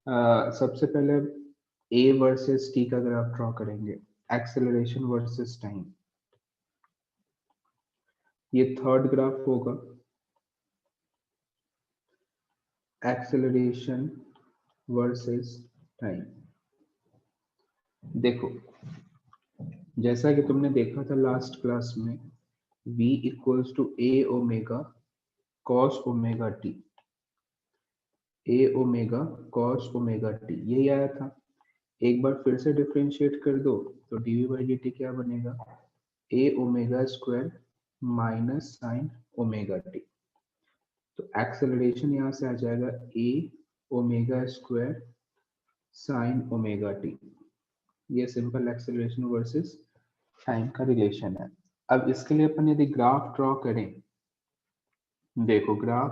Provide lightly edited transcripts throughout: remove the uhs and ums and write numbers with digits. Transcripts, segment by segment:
सबसे पहले a versus t का ग्राफ ड्रॉ करेंगे, एक्सेलरेशन वर्सेस टाइम। ये थर्ड ग्राफ होगा, एक्सेलरेशन वर्सेस टाइम। देखो, जैसा कि तुमने देखा था लास्ट क्लास में, v equals to a omega cos omega t, a omega cos omega t, यही आया था। एक बार फिर से डिफरेंशिएट कर दो तो डीवी बाई डी टी क्या बनेगा, A omega square minus sine omega T. तो एक्सेलरेशन यहाँ से आ जाएगा A omega square sine omega T. ये सिंपल एक्सेलरेशन वर्सेस टाइम का रिलेशन है। अब इसके लिए अपन यदि ग्राफ ड्रॉ करें, देखो ग्राफ,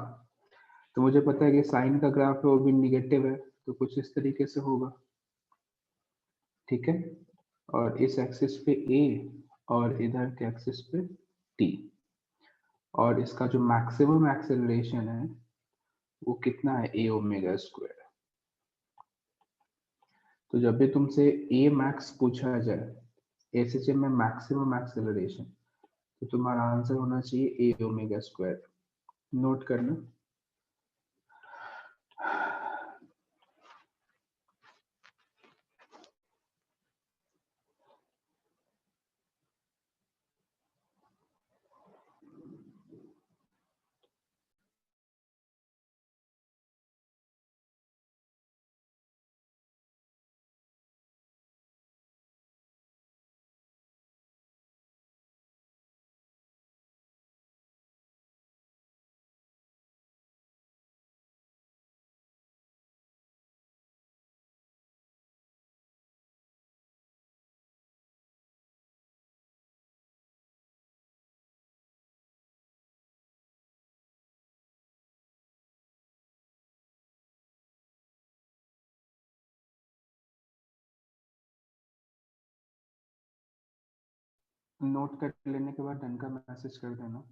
तो मुझे पता है कि साइन का ग्राफ है वो भी निगेटिव है, तो कुछ इस तरीके से होगा, ठीक है। और इस एक्सिस पे ए और इधर के एक्सिस पे टी, और इसका जो मैक्सिमम एक्सेलरेशन है वो कितना है, ए ओमेगा स्क्वायर। तो जब भी तुमसे ए मैक्स पूछा जाए, एसएचएम में मैक्सिमम एक्सेलरेशन, तो तुम्हारा आंसर होना चाहिए ए ओमेगा स्क्वायर। नोट करना। नोट कर लेने के बाद डन का मैसेज कर देना।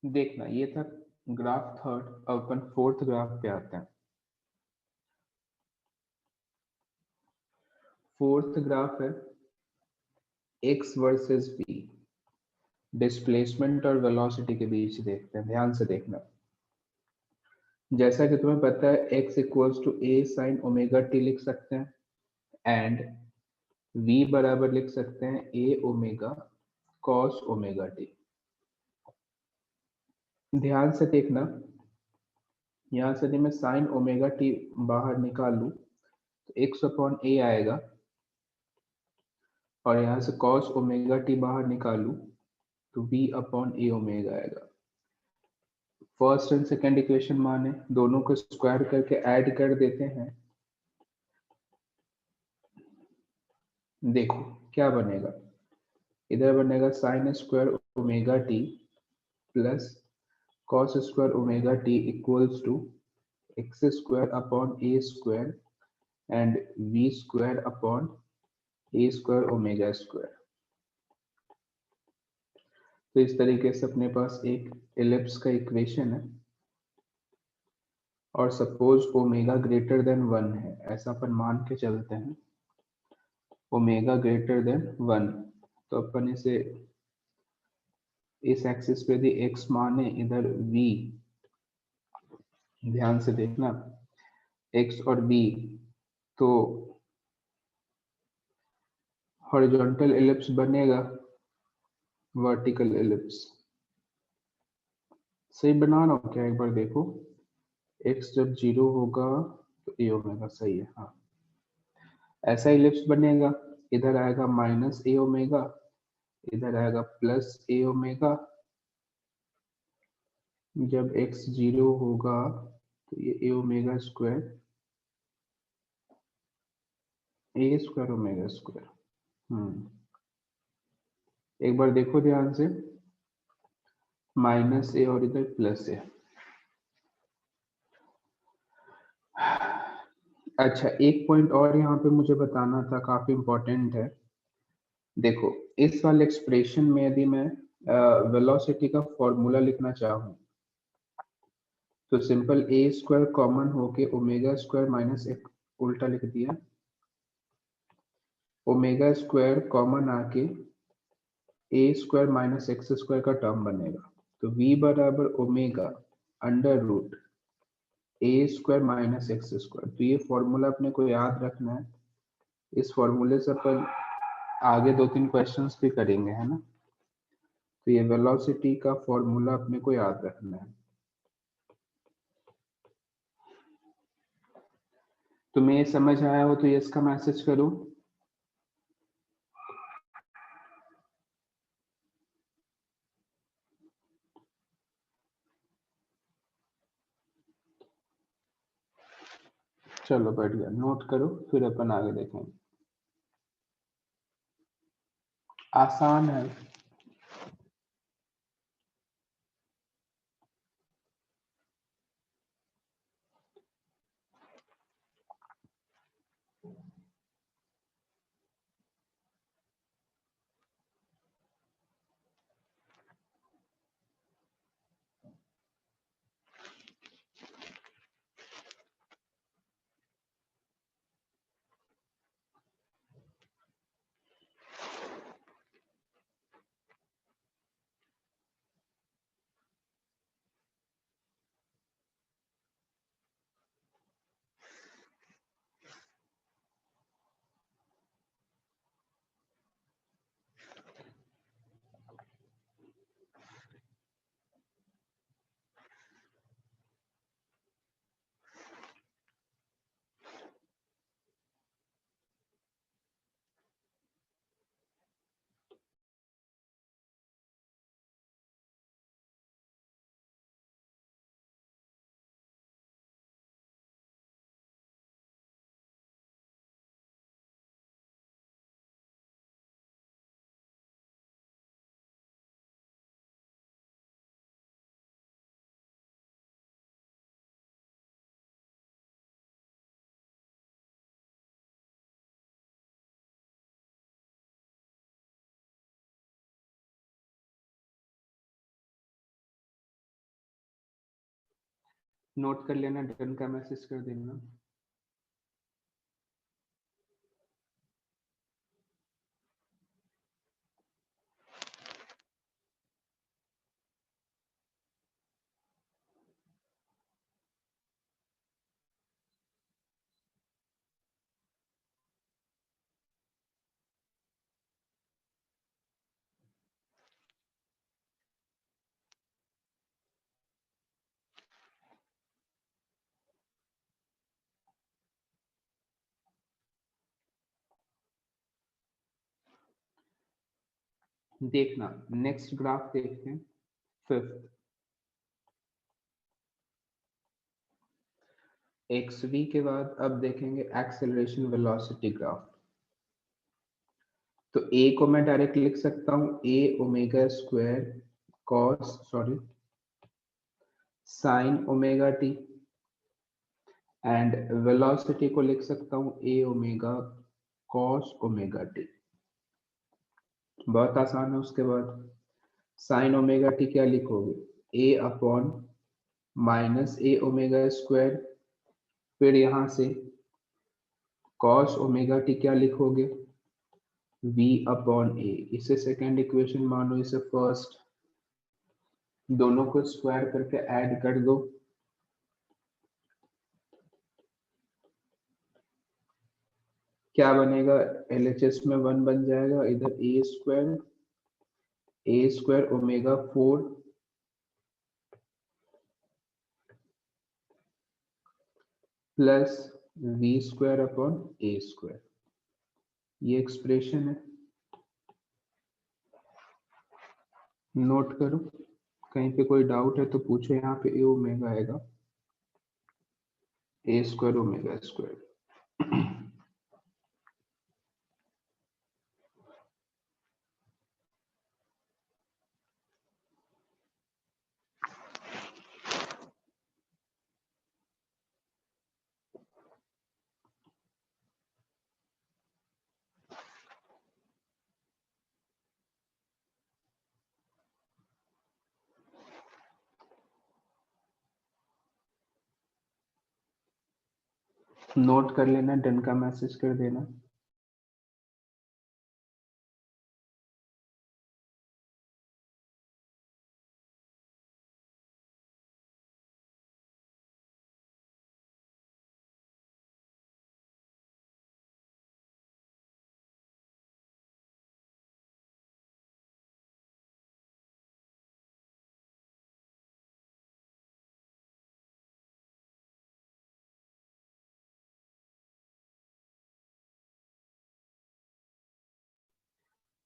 देखना, ये था ग्राफ थर्ड। अब अपन फोर्थ ग्राफ पे आते हैं। फोर्थ ग्राफ है x वर्सेस v, डिस्प्लेसमेंट और वेलोसिटी के बीच देखते हैं। ध्यान से देखना, जैसा कि तुम्हें पता है x equals to a sine omega t लिख सकते हैं, एंड v बराबर लिख सकते हैं a omega cos omega T. ध्यान से देखना, यहाँ से यदि मैं साइन ओमेगा टी बाहर निकाल लूं तो x अपॉन a आएगा, और यहाँ से कॉस ओमेगा टी बाहर निकालू तो v अपॉन ए ओमेगा आएगा। फर्स्ट एंड सेकेंड इक्वेशन माने दोनों को स्क्वायर करके ऐड कर देते हैं। देखो क्या बनेगा, इधर बनेगा sine square omega T plus cos square omega t equals to x square upon A square and v square upon A square omega square. तो इस तरीके से अपने पास एक एलिप्स का इक्वेशन है, और सपोज ओमेगा ग्रेटर देन 1 है, ऐसा अपन मान के चलते हैं, ओमेगा ग्रेटर देन 1। तो अपन इसे इस एक्सिस पे यदि x माने, इधर v, ध्यान से देखना x और v, तो हॉरिजॉन्टल एलिप्स बनेगा, वर्टिकल एलिप्स। सही बना रहा हूं क्या, एक बार देखो, x जब 0 होगा तो a ओमेगा, सही है हाँ, ऐसा एलिप्स बनेगा। इधर आएगा माइनस a ओमेगा, इधर आएगा प्लस a ओमेगा, जब x 0 होगा तो ये a omega square omega square. एक बार देखो ध्यान से, माइनस ए और इधर प्लस ए। अच्छा, एक पॉइंट और यहाँ पे मुझे बताना था, काफी इंपॉर्टेंट है। देखो, इस वाले एक्सप्रेशन में यदि मैं वेलोसिटी का फॉर्मूला लिखना चाहूँ तो सिंपल ए स्क्वायर कॉमन होके ओमेगा स्क्वायर माइनस एक उल्टा लिख दिया, ओमेगा स्क्वायर कॉमन आके ए स्क्वायर माइनस एक्स स्क्वायर का टर्म बनेगा। तो v बराबर ओमेगा अंडर रूट ए स्क्वायर माइनस एक्स स्क्वायर। तो ये फॉर्मूला अपने को याद रखना है। इस फॉर्मूले से अपन आगे 2-3 क्वेश्चंस भी करेंगे, है ना। तो ये वेलोसिटी का फॉर्मूला अपने को याद रखना है। तुम्हें ये समझ आया हो तो यस का मैसेज करो। चलो बढ़िया, नोट करो, फिर अपन आगे देखेंगे। आसान है। नोट कर लेना, डन का मैसेज कर देना। देखना, नेक्स्ट ग्राफ देखते हैं, फिफ्थ। एक्स वी के बाद अब देखेंगे एक्सेलरेशन वेलोसिटी ग्राफ। तो ए को मैं डायरेक्ट लिख सकता हूं A omega square cos sine omega T, and velocity को लिख सकता हूं A omega cos omega T. बहुत आसान है। उसके बाद साइन ओमेगा टी क्या लिखोगे, ए अपॉन माइनस ए ओमेगा स्क्वायर, फिर यहां से कॉस ओमेगा टी क्या लिखोगे, v अपॉन ए। इसे सेकेंड इक्वेशन मानो, इसे फर्स्ट। दोनों को स्क्वायर करके ऐड कर दो, क्या बनेगा, एलएचएस में 1 बन जाएगा। इधर A square omega 4 plus V square upon A square. ये एक्सप्रेशन है, नोट करो। कहीं पे कोई डाउट है तो पूछो। यहाँ पे ए ओमेगा आएगा ए स्क्वायर ओमेगा स्क्वायर। नोट कर लेना, डन का मैसेज कर देना।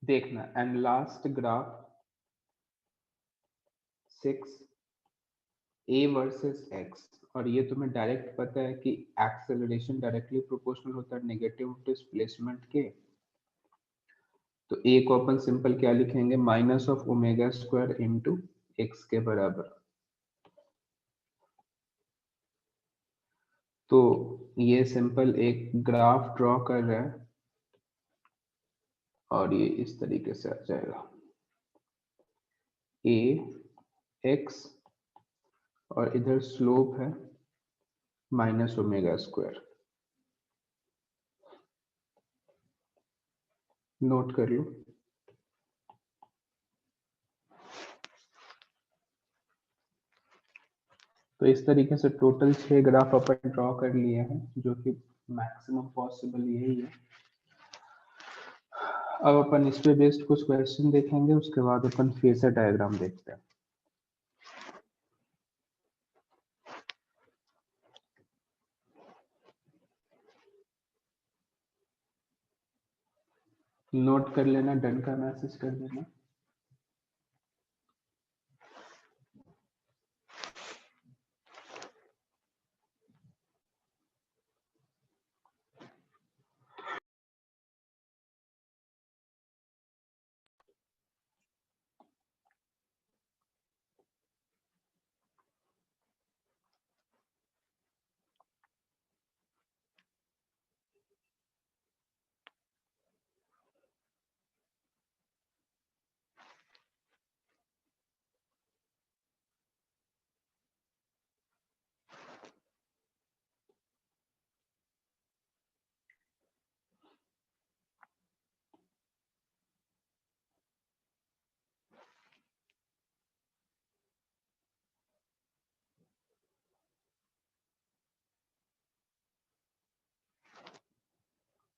देखना and last graph 6 A versus x, और ये तुम्हें डायरेक्ट पता है कि एक्सेलरेशन डायरेक्टली प्रोपोर्शनल होता है नेगेटिव डिस्प्लेसमेंट के। तो ए को अपन सिंपल क्या लिखेंगे, minus of omega square into x के बराबर। तो ये सिंपल एक ग्राफ ड्रॉ कर रहा है और ये इस तरीके से आ जाएगा, ए एक्स और इधर स्लोप है माइनस ओमेगा स्क्वायर। नोट कर लो। तो इस तरीके से टोटल 6 ग्राफ अपन ड्रॉ कर लिए हैं, जो कि मैक्सिमम पॉसिबल यही है। अब अपन इस पे बेस्ड कुछ क्वेश्चन देखेंगे, उसके बाद अपन फेजर डायग्राम देखते हैं। नोट कर लेना, डन का मैसेज कर देना।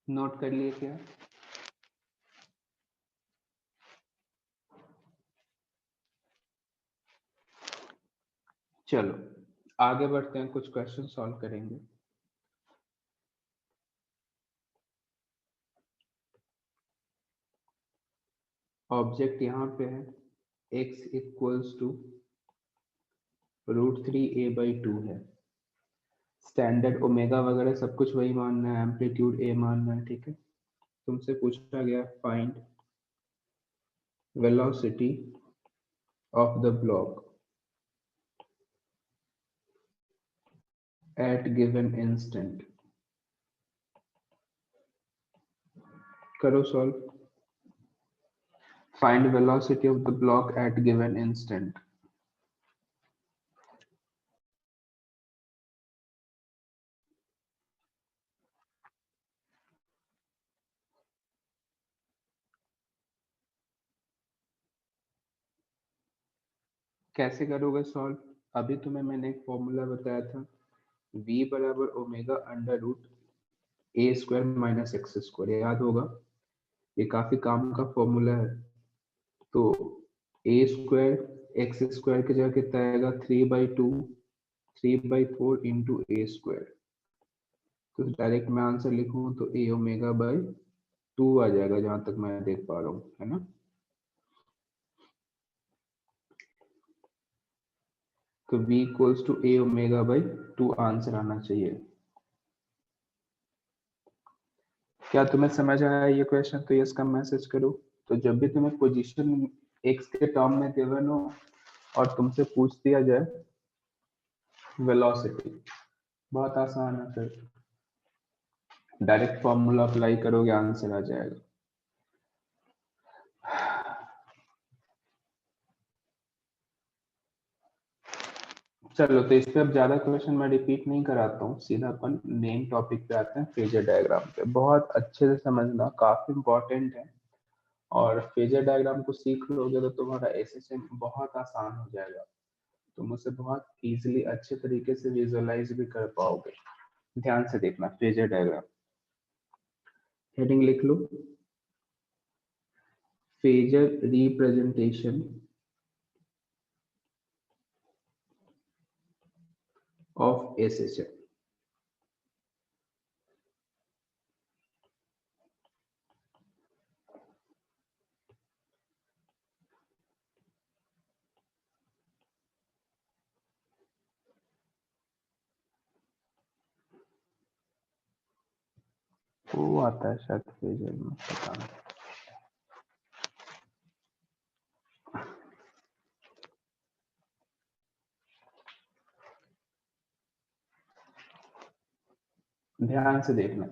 नोट कर लिए क्या? चलो आगे बढ़ते हैं, कुछ क्वेश्चन सॉल्व करेंगे। ऑब्जेक्ट यहाँ पे है x इक्वल्स टू √3a/2 है। स्टैंडर्ड ओमेगा वगैरह सब कुछ वही मानना है, एम्पलीट्यूड a मानना है, ठीक है। तुमसे पूछा गया find velocity of the block at given instant. करो solve. Find velocity of the block at given instant. कैसे करोगे सॉल्व? अभी तुम्हें मैंने एक फॉर्मूला बताया था, v बराबर ओमेगा अंडर रूट ए स्क्वायर माइनस एक्स स्क्वायर, याद होगा। ये काफी काम का फॉर्मूला है। तो ए स्क्वायर एक्स स्क्वायर की जगह कितना आएगा, 3/2 3/4 इंटू ए स्क्वायर। तो डायरेक्ट मैं आंसर लिखूं तो ए ओमेगा बाई 2 आ जाएगा, जहां तक मैं देख पा रहा हूँ, है ना। तो v equals to a omega by 2 answer आना चाहिए। क्या तुम्हें समझ आया ये क्वेश्चन? तो यस का मैसेज करो। तो जब भी तुम्हें पोजीशन x के टर्म में गिवन हो और तुमसे पूछ दिया जाए वेलोसिटी, बहुत आसान है, फिर डायरेक्ट फॉर्मूला अप्लाई करोगे, आंसर आ जाएगा। चलो, तो इस पे अब ज्यादा क्वेश्चन मैं रिपीट नहीं कराता हूँ, सीधा अपन मेन टॉपिक पे आते हैं, फेजर डायग्राम पे। बहुत अच्छे से समझना, काफी इंपॉर्टेंट है। और फेजर डायग्राम को सीख लोगे तो तुम्हारा एसएसएम बहुत आसान हो जाएगा, तुम उसे बहुत इजीली अच्छे तरीके से विजुअलाइज भी कर पाओगे। ध्यान से देखना, फेजर डायग्राम हेडिंग लिख लो, फेजर रिप्रेजेंटेशन ऑफ एसएसएम। वो आता है शायद फेजर में, पता नहीं। ध्यान से देखना,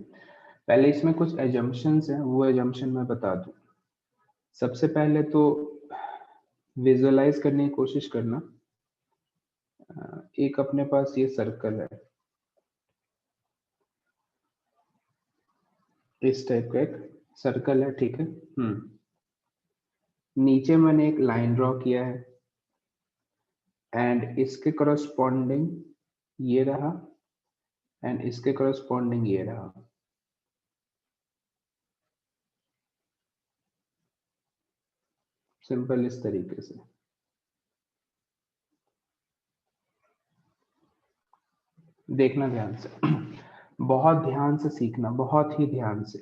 पहले इसमें कुछ एजम्पशंस हैं, वो एजम्पशन मैं बता दूं। सबसे पहले तो विजुअलाइज करने की कोशिश करना। एक अपने पास ये सर्कल है, इस टाइप का एक सर्कल है, ठीक है। नीचे मैंने एक लाइन ड्रॉ किया है एंड इसके करस्पॉन्डिंग ये रहा एंड इसके करस्पॉन्डिंग ये रहा। सिंपल इस तरीके से देखना, ध्यान से बहुत ध्यान से सीखना, बहुत ही ध्यान से।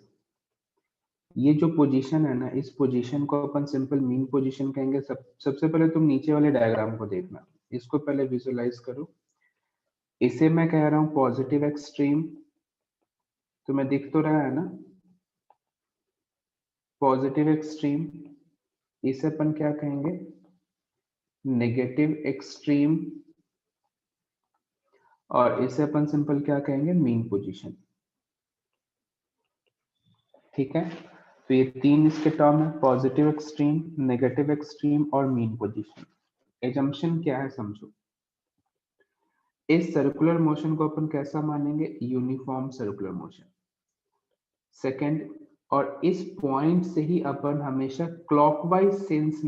ये जो पोजीशन है ना, इस पोजीशन को अपन सिंपल मीन पोजीशन कहेंगे। सबसे पहले तुम नीचे वाले डायग्राम को देखना, इसको पहले विजुअलाइज करो। इसे मैं कह रहा हूं पॉजिटिव एक्सट्रीम, तुम्हें दिख तो रहा है ना, पॉजिटिव एक्सट्रीम। इसे अपन क्या कहेंगे, नेगेटिव एक्सट्रीम। और इसे अपन सिंपल क्या कहेंगे, मीन पोजीशन। ठीक है, तो ये तीन इसके टर्म है, पॉजिटिव एक्सट्रीम, नेगेटिव एक्सट्रीम और मीन पोजीशन। एजम्पशन क्या है समझो, इस सर्कुलर मोशन को अपन कैसा मानेंगे, यूनिफॉर्म सर्कुलर मोशन। सेकंड, और इस पॉइंट से ही अपन हमेशा क्लॉकवाइज सेंस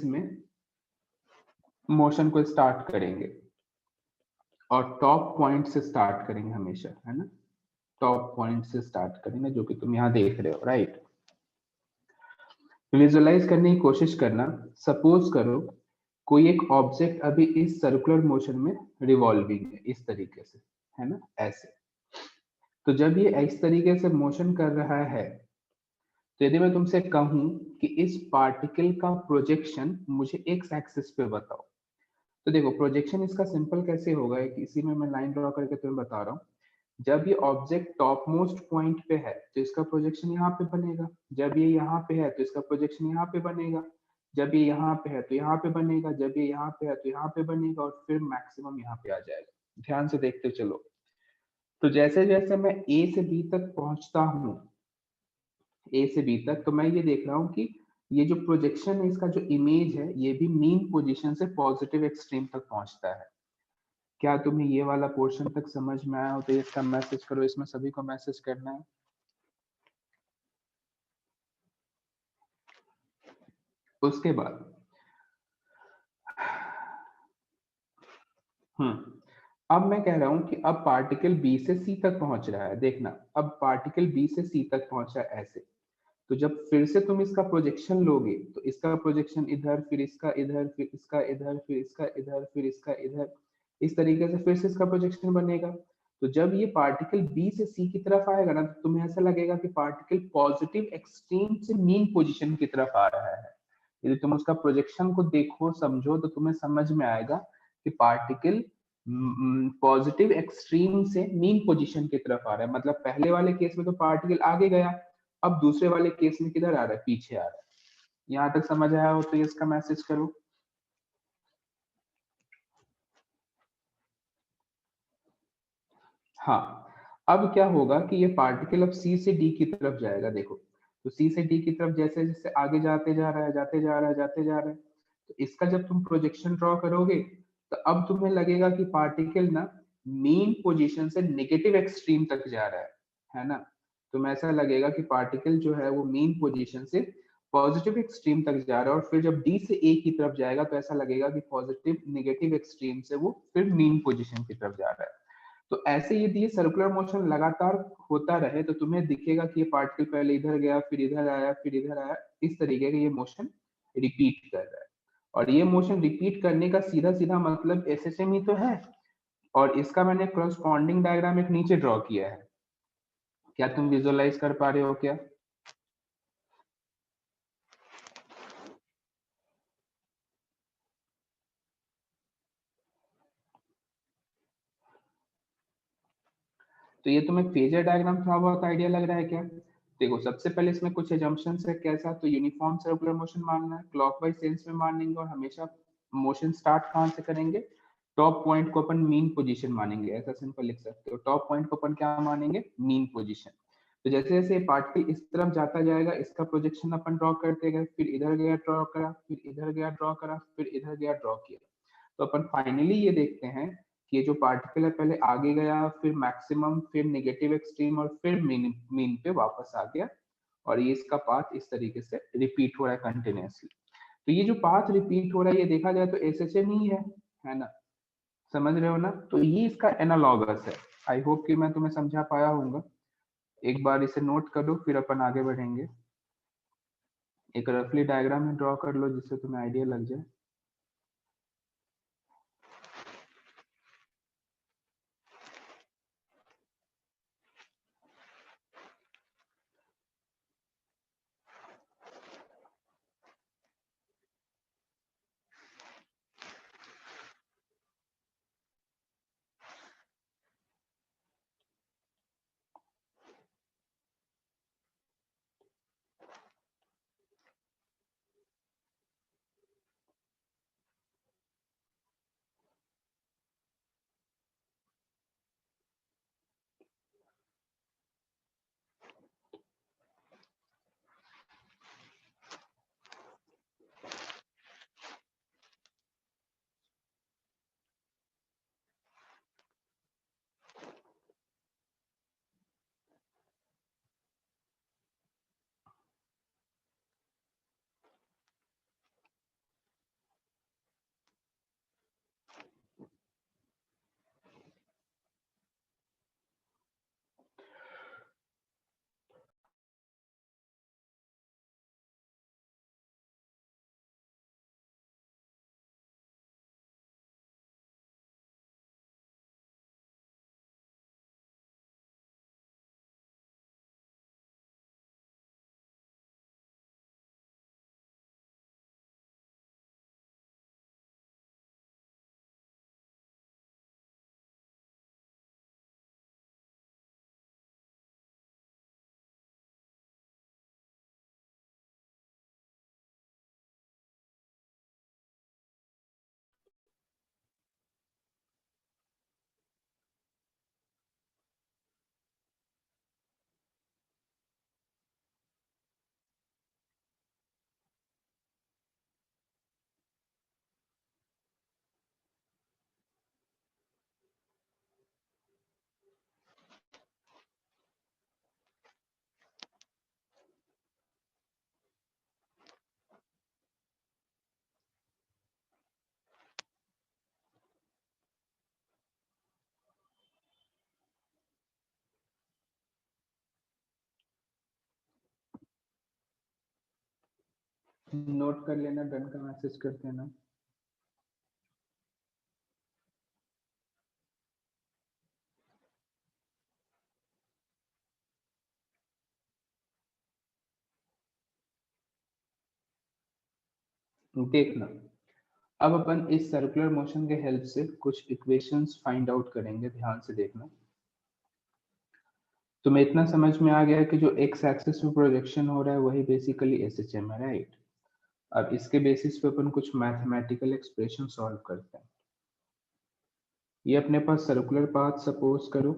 में मोशन को स्टार्ट करेंगे और टॉप पॉइंट से स्टार्ट करेंगे हमेशा, है ना। टॉप पॉइंट से स्टार्ट करेंगे, जो कि तुम यहां देख रहे हो, राइट। विजुअलाइज करने की कोशिश करना। सपोज करो कोई एक ऑब्जेक्ट अभी इस सर्कुलर मोशन में रिवॉल्विंग है, इस तरीके से, है ना, ऐसे। तो जब ये इस तरीके से मोशन कर रहा है, तो यदि मैं तुमसे कहूं कि इस पार्टिकल का प्रोजेक्शन मुझे एक्स एक्सिस पे बताओ, तो देखो प्रोजेक्शन इसका सिंपल कैसे होगा, कि इसी में मैं लाइन ड्रॉ करके तुम्हें बता रहा हूँ। जब ये ऑब्जेक्ट टॉप मोस्ट पॉइंट पे है तो इसका प्रोजेक्शन यहाँ पे बनेगा, जब ये यहाँ पे है तो इसका प्रोजेक्शन यहाँ पे बनेगा, जब ये यहाँ पे है तो यहाँ पे बनेगा, जब ये यहाँ पे है तो यहाँ पे बनेगा, और फिर मैक्सिमम यहाँ पे आ जाएगा। ध्यान से देखते चलो। तो जैसे जैसे मैं ए से बी तक पहुंचता हूँ, ए से बी तक, तो मैं ये देख रहा हूँ कि ये जो प्रोजेक्शन है, इसका जो इमेज है, ये भी मीन पोजीशन से पॉजिटिव एक्सट्रीम तक पहुंचता है। क्या तुम्हें ये वाला पोर्शन तक समझ में आया हो तो इसका मैसेज करो, इसमें सभी को मैसेज करना है। उसके बाद अब मैं कह रहा हूं कि अब पार्टिकल बी से सी तक पहुंच रहा है, देखना, अब पार्टिकल बी से सी तक पहुंच रहा है ऐसे। तो जब फिर से तुम इसका प्रोजेक्शन लोगे, तो इसका प्रोजेक्शन इधर, फिर इसका इधर, फिर इसका इधर, फिर इसका इधर, फिर इसका इधर, इस तरीके से फिर से इसका प्रोजेक्शन बनेगा। तो जब ये पार्टिकल बी से सी की तरफ आएगा ना, तो तुम्हें ऐसा लगेगा कि पार्टिकल पॉजिटिव एक्सट्रीम से मीन पोजीशन की तरफ आ रहा है। यदि तुम उसका प्रोजेक्शन को देखो समझो तो तुम्हें समझ में आएगा कि पार्टिकल पॉजिटिव एक्सट्रीम से मीन पोजीशन की तरफ आ रहा है। मतलब पहले वाले केस में तो पार्टिकल आगे गया, अब दूसरे वाले केस में किधर आ रहा है, पीछे आ रहा है। यहाँ तक समझ आया हो तो इसका मैसेज करो। हाँ, अब क्या होगा कि ये पार्टिकल अब सी से डी की तरफ जाएगा। देखो, तो सी से डी की तरफ जैसे जैसे आगे जाते जा रहा है, जाते जा रहा है, जाते जा रहा है, तो इसका जब तुम प्रोजेक्शन ड्रॉ करोगे तो अब तुम्हें लगेगा कि पार्टिकल ना मेन पोजीशन से नेगेटिव एक्सट्रीम तक जा रहा है ना। तुम्हें ऐसा लगेगा कि पार्टिकल जो है वो मेन पोजीशन से पॉजिटिव एक्सट्रीम तक जा रहा है, और फिर जब डी से ए की तरफ जाएगा तो ऐसा लगेगा कि पॉजिटिव नेगेटिव एक्सट्रीम से वो फिर मेन पोजीशन की तरफ जा रहा है। तो ऐसे यदि ये सर्कुलर मोशन लगातार होता रहे तो तुम्हें दिखेगा कि ये पार्टिकल पहले इधर गया, फिर इधर आया, फिर इधर आया, इस तरीके का ये मोशन रिपीट कर रहा है। और ये मोशन रिपीट करने का सीधा सीधा मतलब एसएसएम ही तो है, और इसका मैंने करस्पॉन्डिंग डायग्राम एक नीचे ड्रॉ किया है। क्या तुम विजुअलाइज कर पा रहे हो क्या? तो ये तुम्हें फेजर डायग्राम थोड़ा बहुत आइडिया लग रहा है क्या? देखो, सबसे पहले इसमें कुछ एजम्पशंस है। कैसा? तो यूनिफॉर्म सर्कुलर मोशन मानना है, क्लॉकवाइज सेंस में मानेंगे, और हमेशा मोशन स्टार्ट कहाँ से करेंगे? टॉप पॉइंट को अपन मीन पोजीशन मानेंगे। ऐसा सिंपल लिख सकते हो, टॉप पॉइंट को अपन क्या मानेंगे? Mean position. तो जैसे जैसे पार्टिकल इस तरफ जाता जाएगा, इसका प्रोजेक्शन अपन ड्रॉ करते गए, फिर इधर गया ड्रॉ करा, फिर इधर गया ड्रॉ करा, फिर इधर गया ड्रॉ किया। तो अपन फाइनली ये देखते हैं कि ये जो पार्टिकल है पहले आगे गया, फिर मैक्सिमम, फिर नेगेटिव एक्सट्रीम, और फिर मीन मीन पे वापस आ गया। और ये इसका पाथ इस तरीके से रिपीट हो रहा है कंटिन्यूअसली। तो ये जो पाथ रिपीट हो रहा है, ये देखा जाए तो एसएचएम ही है ना। समझ रहे हो ना? तो ये इसका एनालॉगस है। आई होप कि मैं तुम्हें समझा पाया हूँ। एक बार इसे नोट कर लो, फिर अपन आगे बढ़ेंगे। एक रफली डायग्राम में ड्रॉ कर लो जिससे तुम्हें आइडिया लग जाए। नोट कर लेना, डन का मैसेज कर देना। देखना, अब अपन इस सर्कुलर मोशन के हेल्प से कुछ इक्वेशंस फाइंड आउट करेंगे, ध्यान से देखना। तुम्हें इतना समझ में आ गया कि जो एक्स एक्सिस पे प्रोजेक्शन हो रहा है वही बेसिकली एसएचएम है, राइट। अब इसके बेसिस पे अपन कुछ मैथमेटिकल एक्सप्रेशन सॉल्व करते हैं। ये अपने पास सर्कुलर पाथ सपोज करो,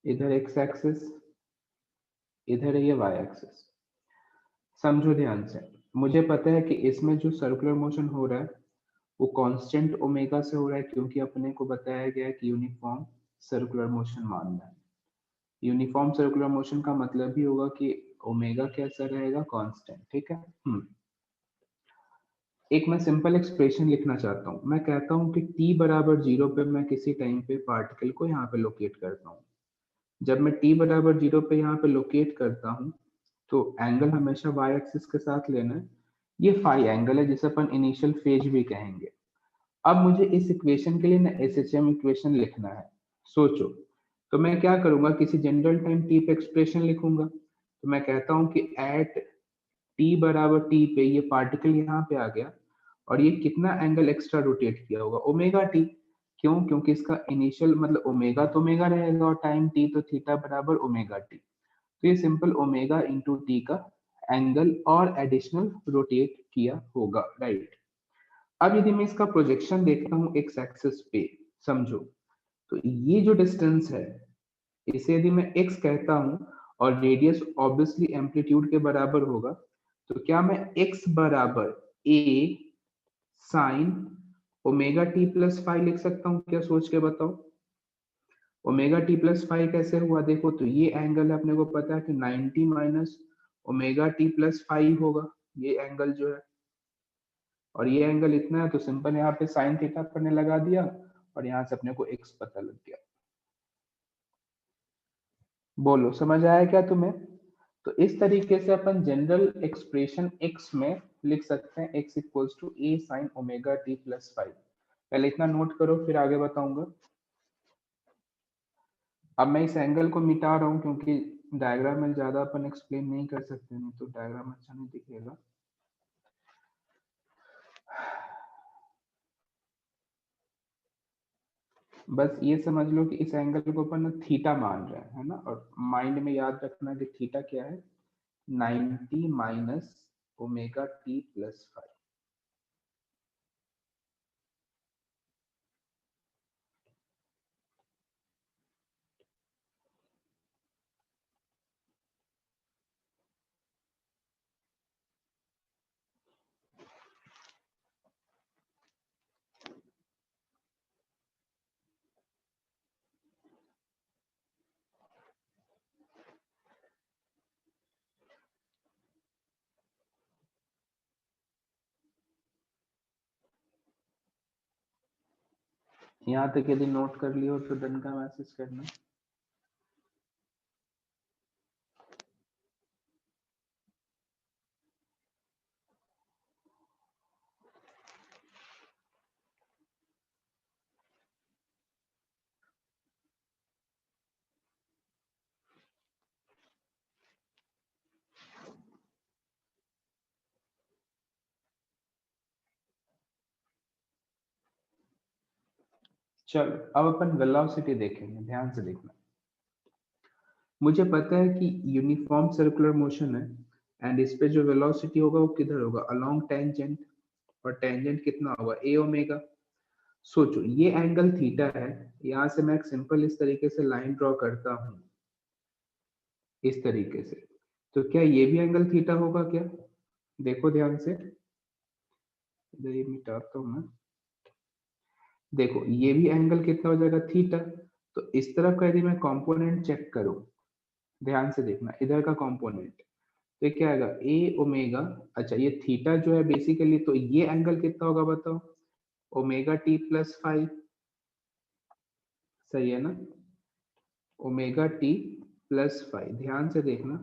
इधर एक्स एक्सिस, इधर है ये वाई एक्सिस। समझो ध्यान से, मुझे पता है कि इसमें जो सर्कुलर मोशन हो रहा है वो कांस्टेंट ओमेगा से हो रहा है, क्योंकि अपने को बताया गया है कि यूनिफॉर्म सर्कुलर मोशन मानना है। यूनिफॉर्म सर्कुलर मोशन का मतलब ही होगा कि ओमेगा कैसा रहेगा, कांस्टेंट, ठीक है। एक मैं सिंपल एक्सप्रेशन लिखना चाहता हूँ। मैं कहता हूँ कि t बराबर 0 पे मैं किसी टाइम पे पार्टिकल को यहाँ पे लोकेट करता हूँ। जब मैं t बराबर 0 पे यहाँ पे लोकेट करता हूँ तो एंगल हमेशा y एक्सिस के साथ लेना है। ये फाई एंगल है जिसे अपन इनिशियल फेज भी कहेंगे। अब मुझे इस इक्वेशन के लिए ना एसएचएम इक्वेशन लिखना है। सोचो, तो मैं क्या करूंगा, किसी जनरल टाइम t पे एक्सप्रेशन लिखूंगा। तो मैं कहता हूँ कि एट t बराबर t पे ये पार्टिकल यहाँ पे आ गया और ये कितना एंगल एक्स्ट्रा रोटेट किया होगा, ओमेगा टी। क्यों? क्योंकि इसका इनिशियल मतलब ओमेगा तो ओमेगा रहेगा और टाइम टी तो थीटा बराबर ओमेगा टी। तो ये सिंपल ओमेगा इंटू टी का एंगल और एडिशनल रोटेट किया होगा, राइट। अब यदि मैं इसका प्रोजेक्शन देखता हूँ एक्स एक्सिस पे, समझो, तो ये जो डिस्टेंस है इसे यदि मैं x कहता हूँ और रेडियस ऑब्वियसली एम्पलीट्यूड के बराबर होगा, तो क्या मैं x बराबर a sine omega T plus five लिख सकता हूँ क्या? सोच के बताओ, ओमेगा टी प्लस फाइव कैसे हुआ? देखो, तो ये एंगल है, अपने को पता है कि 90 minus omega T plus five होगा ये एंगल जो है, और ये एंगल इतना है, तो सिंपल यहाँ पे साइन थीटा अपने लगा दिया और यहाँ से अपने को x पता लग गया। बोलो, समझ आया क्या तुम्हें? तो इस तरीके से अपन जनरल एक्सप्रेशन x में लिख सकते हैं, x equals to a sine omega T plus five. पहले इतना नोट करो, फिर आगे बताऊंगा। अब मैं इस एंगल को मिटा रहा हूँ क्योंकि डायग्राम में ज्यादा अपन एक्सप्लेन नहीं कर सकते, नहीं तो डायग्राम अच्छा नहीं दिखेगा। बस ये समझ लो कि इस एंगल को अपन थीटा मान रहे हैं, है ना। और माइंड में याद रखना कि थीटा क्या है, 90 minus omega T plus five. यहाँ तक यदि नोट कर लियो तो डन का मैसेज करना। चलो, अब अपन वेलोसिटी देखेंगे, ध्यान से देखना। मुझे पता है कि यूनिफॉर्म सर्कुलर मोशन है एंड इस पे जो वेलोसिटी होगा वो किधर होगा, अलोंग टेंजेंट। और टेंजेंट कितना होगा, ए ओमेगा। सोचो, ये एंगल थीटा है, यहाँ से मैं एक सिंपल इस तरीके से लाइन ड्रॉ करता हूँ, इस तरीके से। तो क्या ये भी एंगल थीटा होगा क्या? देखो ध्यान से, इधर ये मिटाता हूँ मैं। देखो, ये भी एंगल कितना हो जाएगा, थीटा। तो इस तरफ का यदि मैं कंपोनेंट चेक करूं, ध्यान से देखना, इधर का कंपोनेंट, तो ये क्या आएगा, ए ओमेगा। अच्छा, ये थीटा जो है बेसिकली, तो ये एंगल कितना होगा बताओ, ओमेगा टी प्लस फाइव। सही है ना, ओमेगा टी प्लस फाइव, ध्यान से देखना।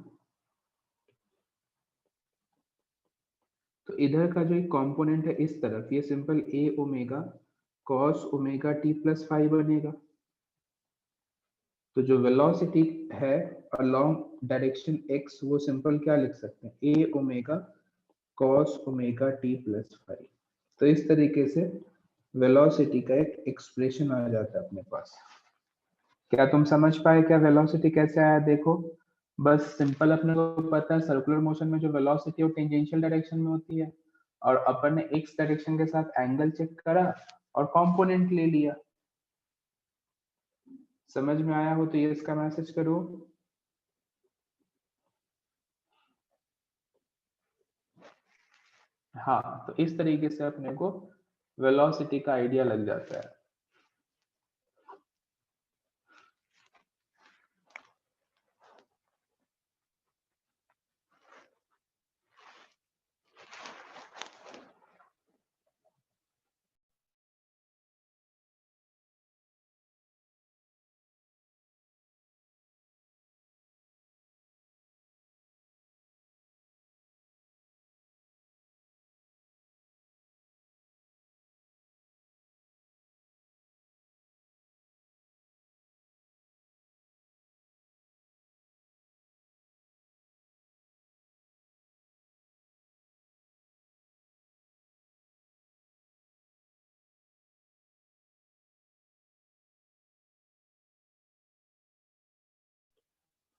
तो इधर का जो एक कंपोनेंट है इस तरफ, ये simple A omega cos omega T plus five बनेगा। तो जो वेलोसिटी है अलोंग डायरेक्शन एक्स, वो सिंपल क्या लिख सकते हैं, A omega cos omega T plus 5। तो इस तरीके से वेलोसिटी का एक एक्सप्रेशन आ जाता है अपने पास। क्या तुम समझ पाए क्या वेलोसिटी कैसे आया? देखो बस सिंपल अपने को पता है सर्कुलर मोशन में जो वेलोसिटी है वो टेंजेंशियल डायरेक्शन में होती है, और अपन ने एक्स डायरेक्शन के साथ एंगल चेक करा और कंपोनेंट ले लिया। समझ में आया हो तो ये इसका मैसेज करो। हाँ, तो इस तरीके से अपने को वेलोसिटी का आइडिया लग जाता है।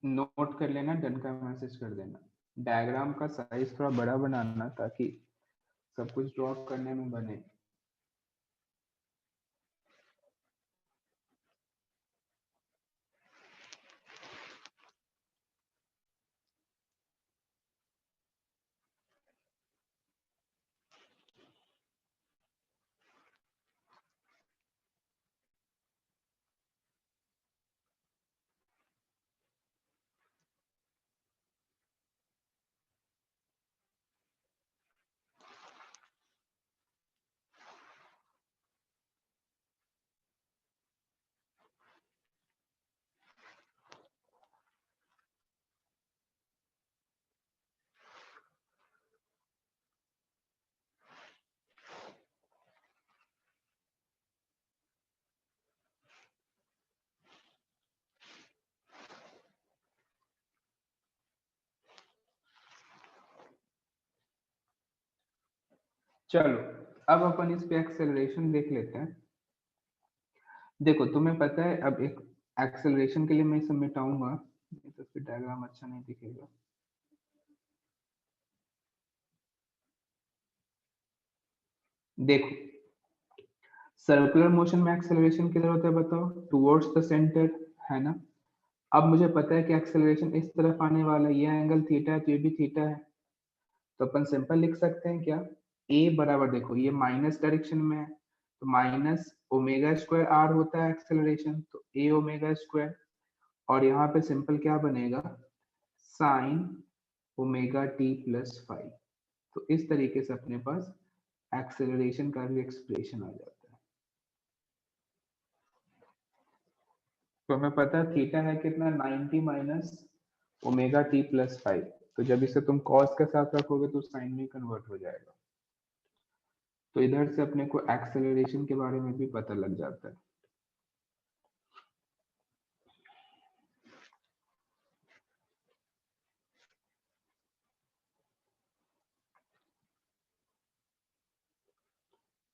नोट कर लेना, डन का मैसेज कर देना। डायग्राम का साइज थोड़ा बड़ा बनाना ताकि सब कुछ ड्रॉ करने में बने। चलो अब अपन इस पे एक्सेलरेशन देख लेते हैं। देखो तुम्हें पता है अब एक एक्सेलरेशन के लिए मैं इसे मिटाऊंगा, तो फिर डायग्राम अच्छा नहीं दिखेगा। देखो सर्कुलर मोशन में एक्सेलरेशन किधर होता है बताओ? टुवर्ड्स द सेंटर, है ना? अब मुझे पता है कि एक्सेलरेशन इस तरफ आने वाला है, ये एंगल थीटा है तो ये भी थीटा है। तो अपन सिंपल लिख सकते हैं क्या? ए बराबर, देखो ये माइनस डायरेक्शन में है तो माइनस ओमेगा स्क्वायर आर होता है एक्सेलरेशन, तो ए ओमेगा स्क्वायर, और यहाँ पे सिंपल क्या बनेगा? Sign omega T plus 5। तो इस तरीके से अपने पास एक्सेलरेशन का भी एक्सप्रेशन आ जाता है। तो हमें पता है थीटा है कितना? 90 माइनस ओमेगा टी प्लस 5। तो जब इसे तुम कॉस के साथ रखोगे तो साइन में कन्वर्ट हो जाएगा। तो इधर से अपने को एक्सेलरेशन के बारे में भी पता लग जाता है।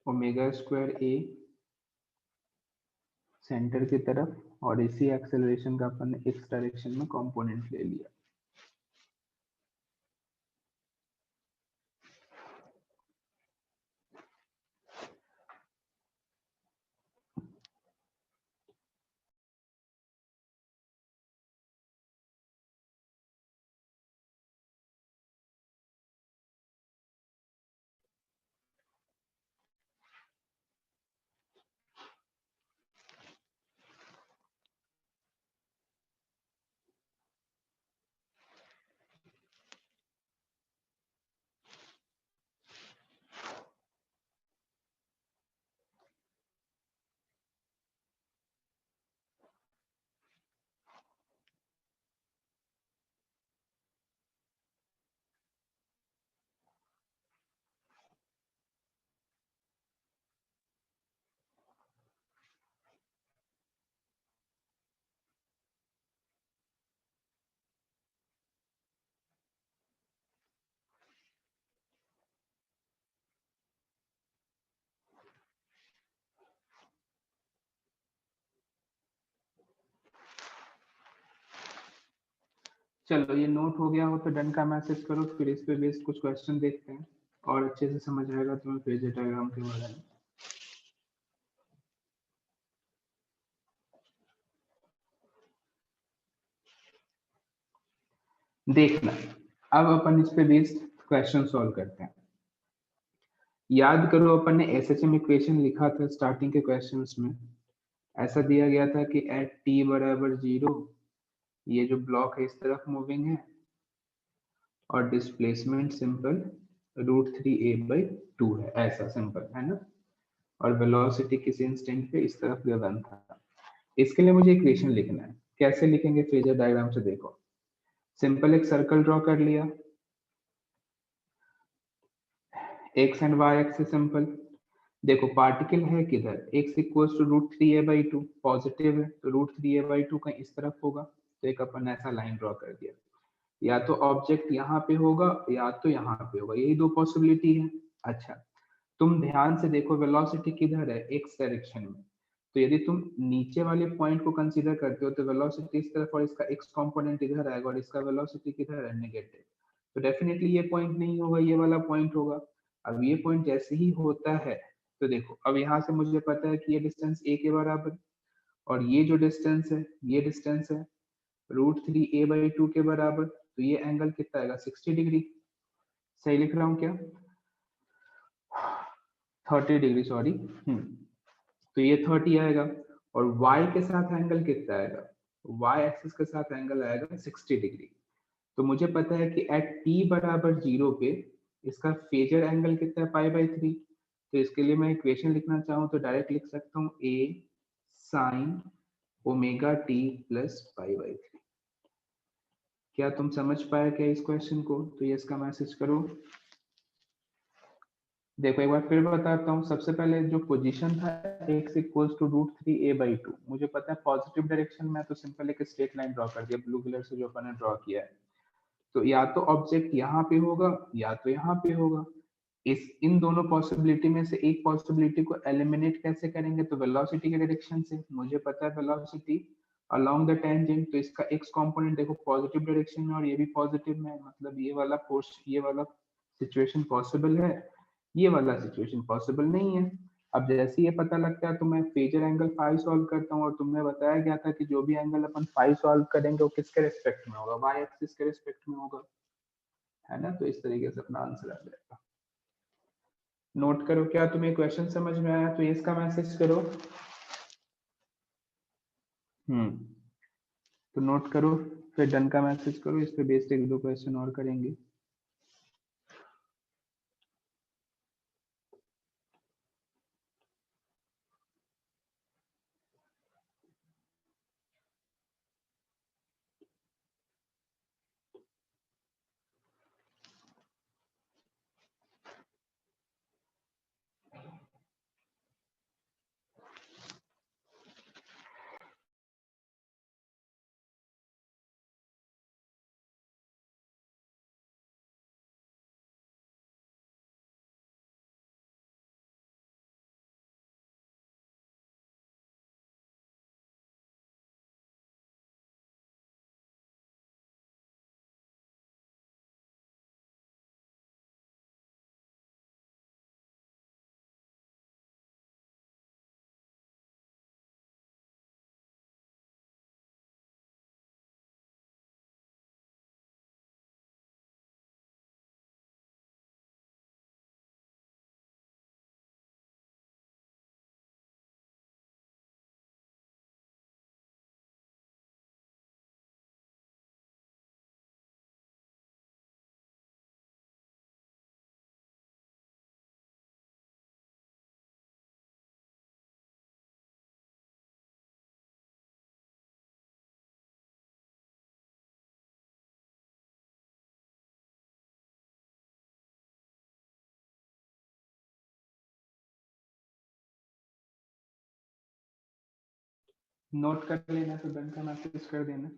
ओमेगा स्क्वायर ए सेंटर की तरफ, और इसी एक्सेलरेशन का अपन ने एक्स डायरेक्शन में कंपोनेंट ले लिया। चलो ये नोट हो गया हो तो डन का मैसेज करो, फिर इस पे बेस्ड कुछ क्वेश्चन देखते हैं और अच्छे से समझ आएगा तुम्हें फेजर डायग्राम के बारे में। देखना, अब अपन इस पे बेस्ड क्वेश्चन सॉल्व करते हैं। याद करो अपन ने एसएचएम इक्वेशन लिखा था स्टार्टिंग के क्वेश्चंस में। ऐसा दिया गया था कि एट टी बराबर 0 ये जो ब्लॉक है इस तरफ मूविंग है और डिस्प्लेसमेंट सिंपल √3a/2 है, ऐसा सिंपल है ना। और वेलोसिटी किसी इंस्टेंट पे इस तरफ गिवन था। इसके लिए मुझे इक्वेशन लिखना है। कैसे लिखेंगे फेजर डायग्राम से देखो। सिंपल एक सर्कल ड्रॉ कर लिया, x and y axis simple. देखो पार्टिकल है किधर, x equals to √3a/2 positive है तो √3a/2 का इस तरफ होगा, तो एक अपन ऐसा लाइन ड्रॉ कर दिया। या तो ऑब्जेक्ट यहाँ पे होगा या तो यहाँ पे होगा, यही दो पॉसिबिलिटी है। अच्छा, तुम ध्यान से देखो वेलोसिटी किधर है, एक्स डायरेक्शन में। तो यदि तुम नीचे वाले पॉइंट को कंसीडर करते हो तो वेलोसिटी इस तरफ और इसका एक्स कंपोनेंट इधर आएगा और इसका वेलोसिटी किधर है, नेगेटिव। तो डेफिनेटली ये पॉइंट नहीं होगा, ये वाला पॉइंट होगा। अब ये पॉइंट जैसे ही होता है तो देखो, अब यहाँ से मुझे पता है कि ये डिस्टेंस a के बराबर और ये जो डिस्टेंस है ये डिस्टेंस है √3a/2 के बराबर। तो ये एंगल कितना आएगा, 60 डिग्री। सही लिख रहा हूँ क्या, 30 डिग्री सॉरी। तो ये 30 आएगा और y के साथ एंगल कितना आएगा, y एक्सिस के साथ एंगल आएगा 60 डिग्री। तो मुझे पता है कि एट t बराबर 0 पे इसका फेजर एंगल कितना है, π/3। तो इसके लिए मैं इक्वेशन लिखना चाहूँ तो डायरेक्ट लिख सकता हूँ a sin ω t प्लस π/3। क्या तुम समझ पाए क्या इस क्वेश्चन को, तो ये इसका मैसेज करो। देखो एक बार फिर बताता हूँ। सबसे पहले जो पोजीशन था x इक्वल्स टू √3a/2, मुझे पता है पॉजिटिव डायरेक्शन में, तो सिंपल एक स्ट्रेट लाइन ड्रॉ कर दिया ब्लू कलर से जो अपन ने ड्रॉ किया है। तो या तो ऑब्जेक्ट यहाँ पे होगा या तो यहाँ पे होगा। इस इन दोनों पॉसिबिलिटी में से एक पॉसिबिलिटी को एलिमिनेट कैसे करेंगे, तो वेलोसिटी के डायरेक्शन से। मुझे पता है वेलोसिटी अलोंग द टेंजेंट, तो इसका एक्स कंपोनेंट देखो पॉजिटिव डायरेक्शन में और ये भी पॉजिटिव में, मतलब ये वाला फोर्स, ये वाला सिचुएशन पॉसिबल है, ये वाला सिचुएशन पॉसिबल नहीं है। अब जैसे ये पता लगता है तो मैं फेजर एंगल फाई सॉल्व करता हूँ और तुमने बताया गया था कि जो भी एंगल अपन फाई सॉल्व करेंगे वो किसके रिस्पेक्ट में होगा, वाई एक्सिस के रिस्पेक्ट में होगा, है ना। तो इस तरीके से अपना आंसर आ जाएगा। नोट करो, क्या तुम्हें क्वेश्चन समझ में आया तो इसका मैसेज करो। तो नोट करो, फिर डन का मैसेज करो। इस पे बेस्ड एक दो क्वेश्चन और करेंगे। नोट कर लेना तो डन का मैसेज कर देना।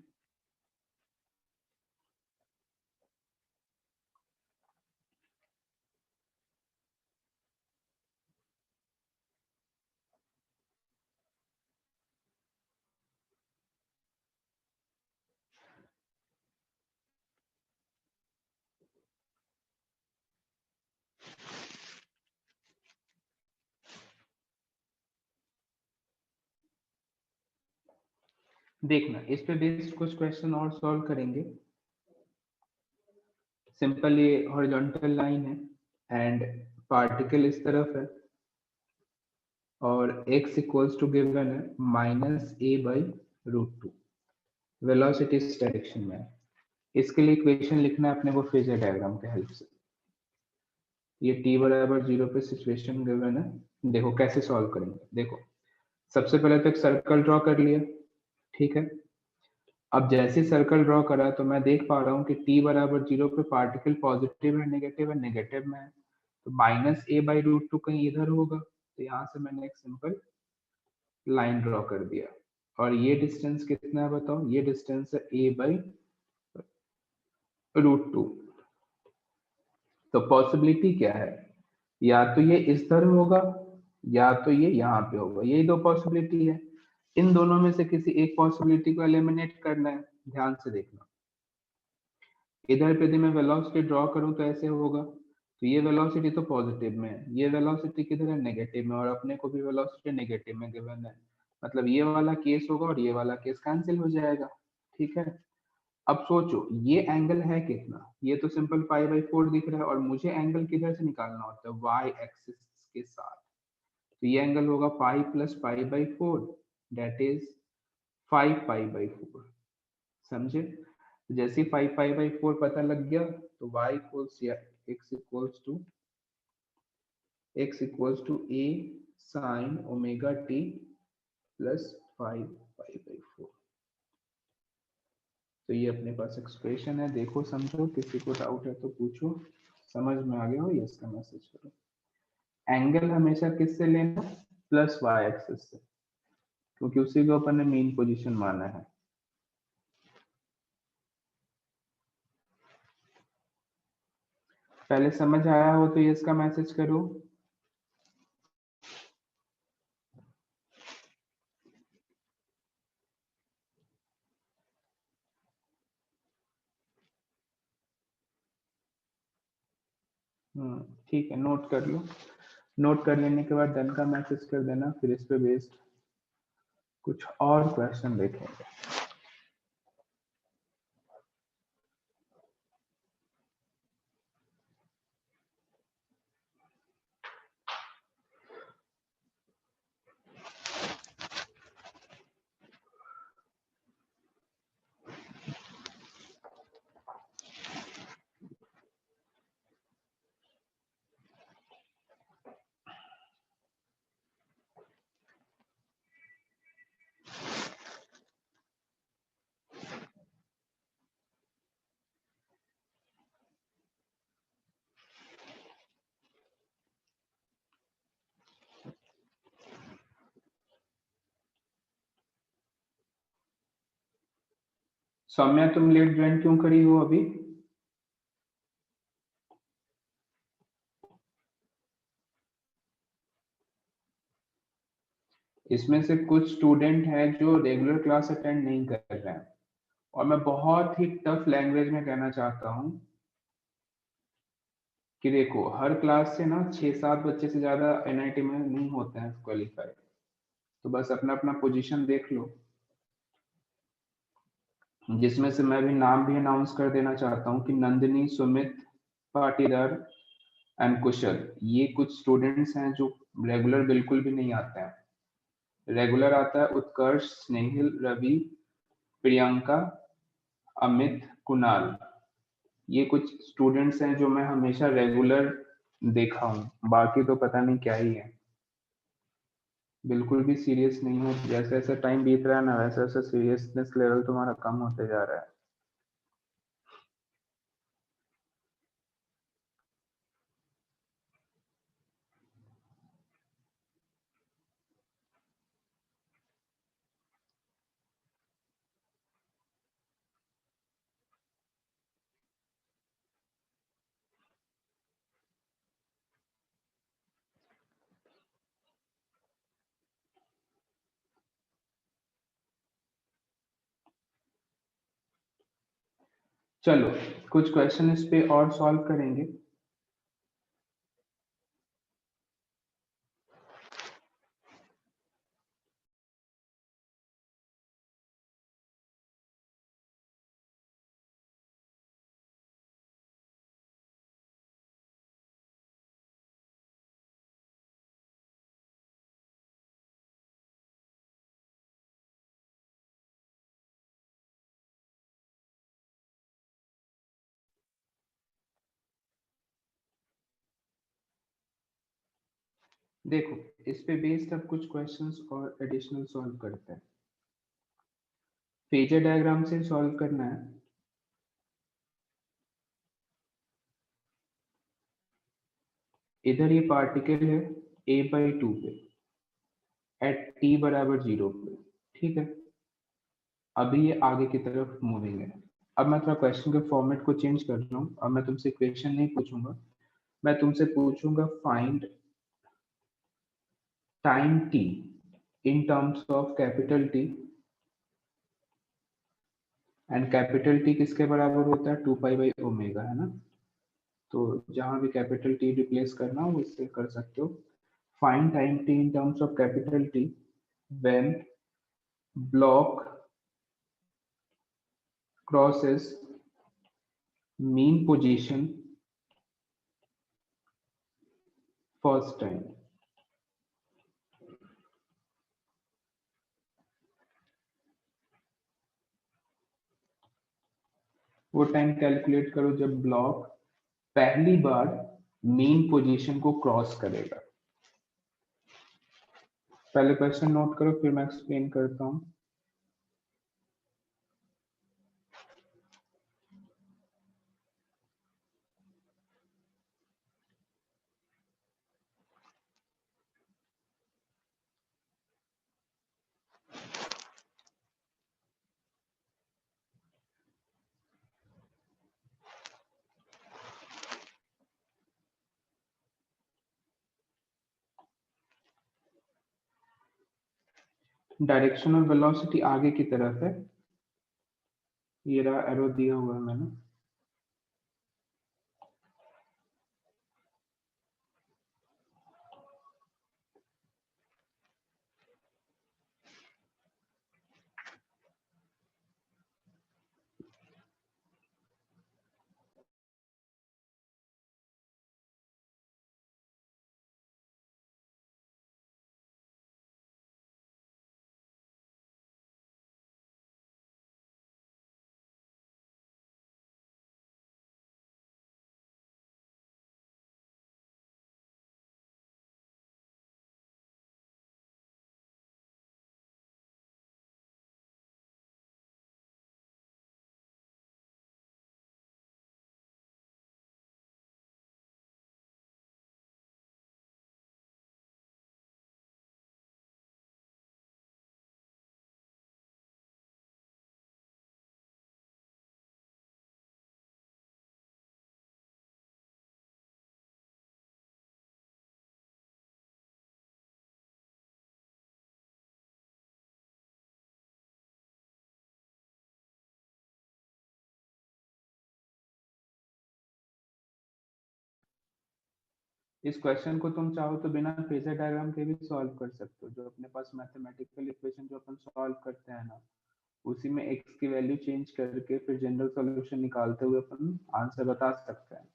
देखना इस पे बेस्ड कुछ क्वेश्चन और सॉल्व करेंगे। सिंपल ये हॉरिजॉन्टल लाइन है एंड पार्टिकल इस तरफ है और x इक्वल्स टू गिवन है -a/√2, वेलोसिटी इस डायरेक्शन में है। इसके लिए इक्वेशन लिखना है अपने को फेजर डायग्राम के हेल्प से। ये t बराबर 0 पे सिचुएशन गिवन है, देखो कैसे सॉल्व करेंगे। देखो सबसे पहले तो एक सर्कल ड्रॉ कर लिया, ठीक है। अब जैसे सर्कल ड्रॉ करा तो मैं देख पा रहा हूँ कि t बराबर 0 पे पार्टिकल पॉजिटिव है नेगेटिव में है, तो -a/√2 कहीं इधर होगा, तो यहाँ से मैंने एक सिंपल लाइन ड्रॉ कर दिया। और ये डिस्टेंस कितना है बताओ, ये डिस्टेंस है a/√2। तो पॉसिबिलिटी क्या है, या तो ये इस तरह होगा या तो ये यहाँ पे होगा, यही दो पॉसिबिलिटी है। इन दोनों में से किसी एक पॉसिबिलिटी को एलिमिनेट करना है। ध्यान से देखना, इधर पे यदि मैं वेलोसिटी ड्रॉ करूं तो ऐसे होगा, तो ये वेलोसिटी तो पॉजिटिव में है, ये वेलोसिटी किधर है, नेगेटिव में, और अपने को भी वेलोसिटी नेगेटिव में गिवन है, मतलब ये वाला केस होगा और ये वाला केस कैंसिल हो जाएगा, ठीक है। अब सोचो ये एंगल है कितना, ये तो सिंपल π/4 दिख रहा है, और मुझे एंगल किधर से निकालना होता है, y एक्सिस के साथ। तो ये एंगल होगा पाई प्लस π/4, दैट इज 5π/4, समझे। जैसे 5π/4 पता लग गया तो y इक्वल्स या x equals to a sin omega t plus 5π/4। तो ये अपने पास एक्सप्रेशन है, देखो समझो, किसी को डाउट है तो पूछो। समझ में आ गया हो यस का मैसेज करो। एंगल हमेशा किससे लेना, प्लस y एक्सिस से, क्योंकि उसी को अपन ने मेन पोजीशन माना है। पहले समझ आया हो तो यस का मैसेज करो। ठीक है, नोट कर लो। नोट कर लेने के बाद डन का मैसेज कर देना, फिर इस पे बेस्ड कुछ और क्वेश्चन देखेंगे। सौम्या तुम लेट ज्वाइन क्यों करी हो अभी? इसमें से कुछ स्टूडेंट हैं जो रेगुलर क्लास अटेंड नहीं कर रहे हैं, और मैं बहुत ही टफ लैंग्वेज में कहना चाहता हूँ कि देखो हर क्लास से ना 6-7 बच्चे से ज्यादा एनआईटी में नहीं होते हैं क्वालिफाई, तो बस अपना अपना पोजीशन देख लो। जिसमें से मैं भी नाम भी अनाउंस कर देना चाहता हूँ कि नंदिनी, सुमित, पाटीदार एंड कुशल, ये कुछ स्टूडेंट्स हैं जो रेगुलर बिल्कुल भी नहीं आते हैं। रेगुलर आता है उत्कर्ष, स्नेहिल, रवि, प्रियंका, अमित, कुणाल, ये कुछ स्टूडेंट्स हैं जो मैं हमेशा रेगुलर देखा हूँ, बाकी तो पता नहीं क्या ही है। बिल्कुल भी सीरियस नहीं हो, जैसे जैसे टाइम बीत रहा है ना वैसे वैसे सीरियसनेस लेवल तुम्हारा कम होते जा रहा है। चलो कुछ क्वेश्चन इस पे और सॉल्व करेंगे। देखो इस पे बेस्ड अब कुछ क्वेश्चंस और एडिशनल सॉल्व करते हैं। फेजर डायग्राम से सॉल्व करना है। इधर ये पार्टिकल है a/2 पे एट t बराबर 0 पे, ठीक है। अभी ये आगे की तरफ मूविंग है। अब मैं थोड़ा क्वेश्चन के फॉर्मेट को चेंज कर रहा हूँ। अब मैं तुमसे क्वेश्चन नहीं पूछूंगा, मैं तुमसे पूछूंगा find time t in terms of capital T, and capital T किसके बराबर होता है 2π/ω, है ना। तो जहां भी कैपिटल T रिप्लेस करना हो इससे कर सकते हो। Find time t in terms of capital T when block crosses mean position first time. वो टाइम कैलकुलेट करो जब ब्लॉक पहली बार मेन पोजीशन को क्रॉस करेगा। पहले क्वेश्चन नोट करो फिर मैं एक्सप्लेन करता हूँ। डायरेक्शन ऑफ वेलोसिटी आगे की तरफ है, ये रहा एरो दिया हुआ है मैंने। इस क्वेश्चन को तुम चाहो तो बिना फेजर डायग्राम के भी सॉल्व कर सकते हो। जो अपने पास मैथमेटिकल इक्वेशन जो अपन सॉल्व करते हैं ना, उसी में x की वैल्यू चेंज करके फिर जनरल सॉल्यूशन निकालते हुए अपन आंसर बता सकते हैं।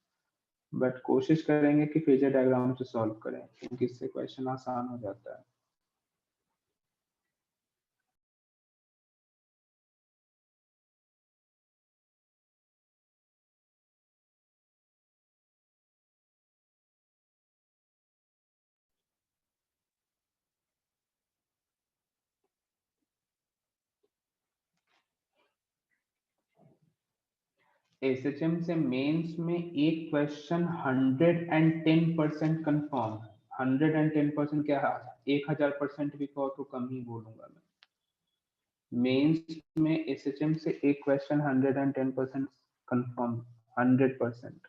बट कोशिश करेंगे कि फेजर डायग्राम से सॉल्व करें क्योंकि इससे क्वेश्चन आसान हो जाता है। एसएचएम से मेंस में एक क्वेश्चन 110% कंफर्म है। 110% क्या है, 1000% भी कहो तो कम ही बोलूंगा मैं। मेंस में एसएचएम से एक क्वेश्चन 110% कंफर्म, 100%।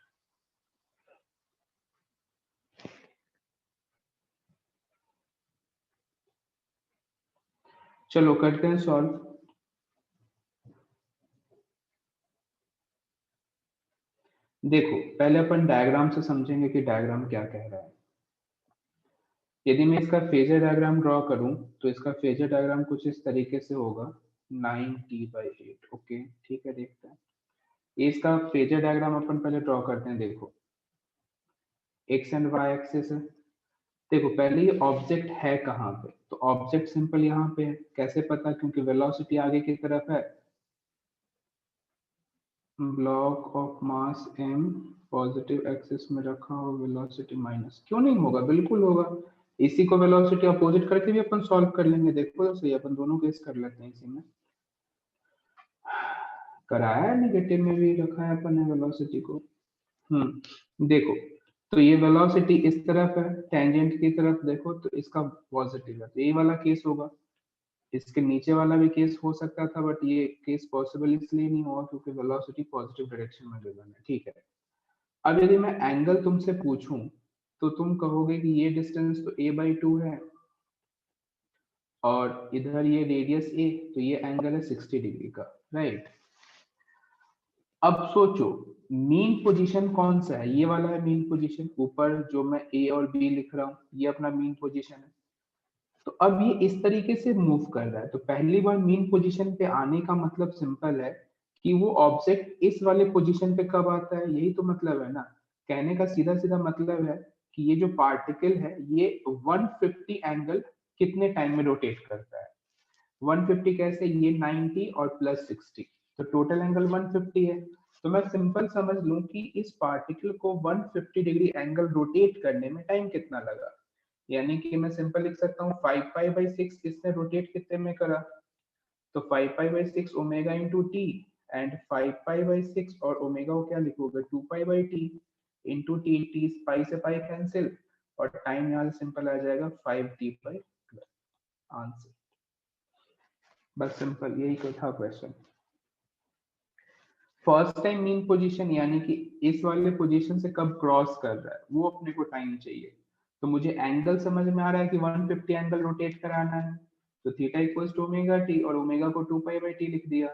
चलो करते हैं सॉल्व। देखो पहले अपन डायग्राम से समझेंगे कि डायग्राम क्या कह रहा है। यदि मैं इसका फेजर डायग्राम ड्रॉ करूं तो इसका फेजर डायग्राम कुछ इस तरीके से होगा 9t/8। ओके ठीक है, देखते हैं। इसका फेजर डायग्राम अपन पहले ड्रॉ करते हैं। देखो एक्स एंड वाई एक्सिस है। देखो पहले ये ऑब्जेक्ट है कहाँ पे, तो ऑब्जेक्ट सिंपल यहाँ पे है। कैसे पता, क्योंकि वेलोसिटी आगे की तरफ है। Block of mass m positive axis में रखा हो, वेलोसिटी माइनस, क्यों नहीं होगा, बिल्कुल होगा। इसी को वेलोसिटी अपोजिट करके भी अपन सॉल्व कर लेंगे, देखो तो सही, अपन दोनों केस कर लेते हैं इसी में। कराया है, नेगेटिव में भी रखा है अपन ने वेलोसिटी को। देखो तो ये वेलोसिटी इस तरफ है, टेंजेंट की तरफ देखो तो इसका पॉजिटिव है, तो ये वाला केस होगा। इसके नीचे वाला भी केस हो सकता था, बट ये केस पॉसिबल इसलिए नहीं हुआ क्योंकि वेलोसिटी पॉजिटिव डायरेक्शन में गिवन है, ठीक है। अब यदि मैं एंगल तुमसे पूछूं तो तुम कहोगे कि ये डिस्टेंस तो a/2 है और इधर ये रेडियस a, तो ये एंगल है 60 डिग्री का, राइट। अब सोचो मीन पोजीशन कौन सा है, ये वाला है मीन पोजीशन, ऊपर जो मैं a और b लिख रहा हूँ ये अपना मीन पोजीशन है। तो अब ये इस तरीके से मूव कर रहा है, तो पहली बार मीन पोजीशन पे आने का मतलब सिंपल है कि वो ऑब्जेक्ट इस वाले पोजीशन पे कब आता है, यही तो मतलब है ना। कहने का सीधा सीधा मतलब है कि ये जो पार्टिकल है ये 150 एंगल कितने टाइम में रोटेट करता है। 150 कैसे, ये 90 और प्लस 60, तो टोटल एंगल 150 है। तो मैं सिंपल समझ लूं कि इस पार्टिकल को 150 डिग्री एंगल रोटेट करने में टाइम कितना लगा, यानी कि मैं सिंपल लिख सकता हूँ 5π/6 इसने रोटेट कितने में करा, तो 5π/6 ओमेगा इंटू टी, एंड 5π/6 और ओमेगा को क्या लिखोगे 2π/t into T, T pi से पाई कैंसिल और टाइम यहाँ से सिंपल आ जाएगा 5t/12, आंसर। बस सिंपल यही तो था question. First time mean position यानी कि इस वाले पोजीशन से कब क्रॉस कर रहा है वो अपने को टाइम चाहिए। तो मुझे एंगल समझ में आ रहा है कि 150 एंगल रोटेट कराना है, तो theta equals to omega t और ओमेगा को 2π/t लिख दिया,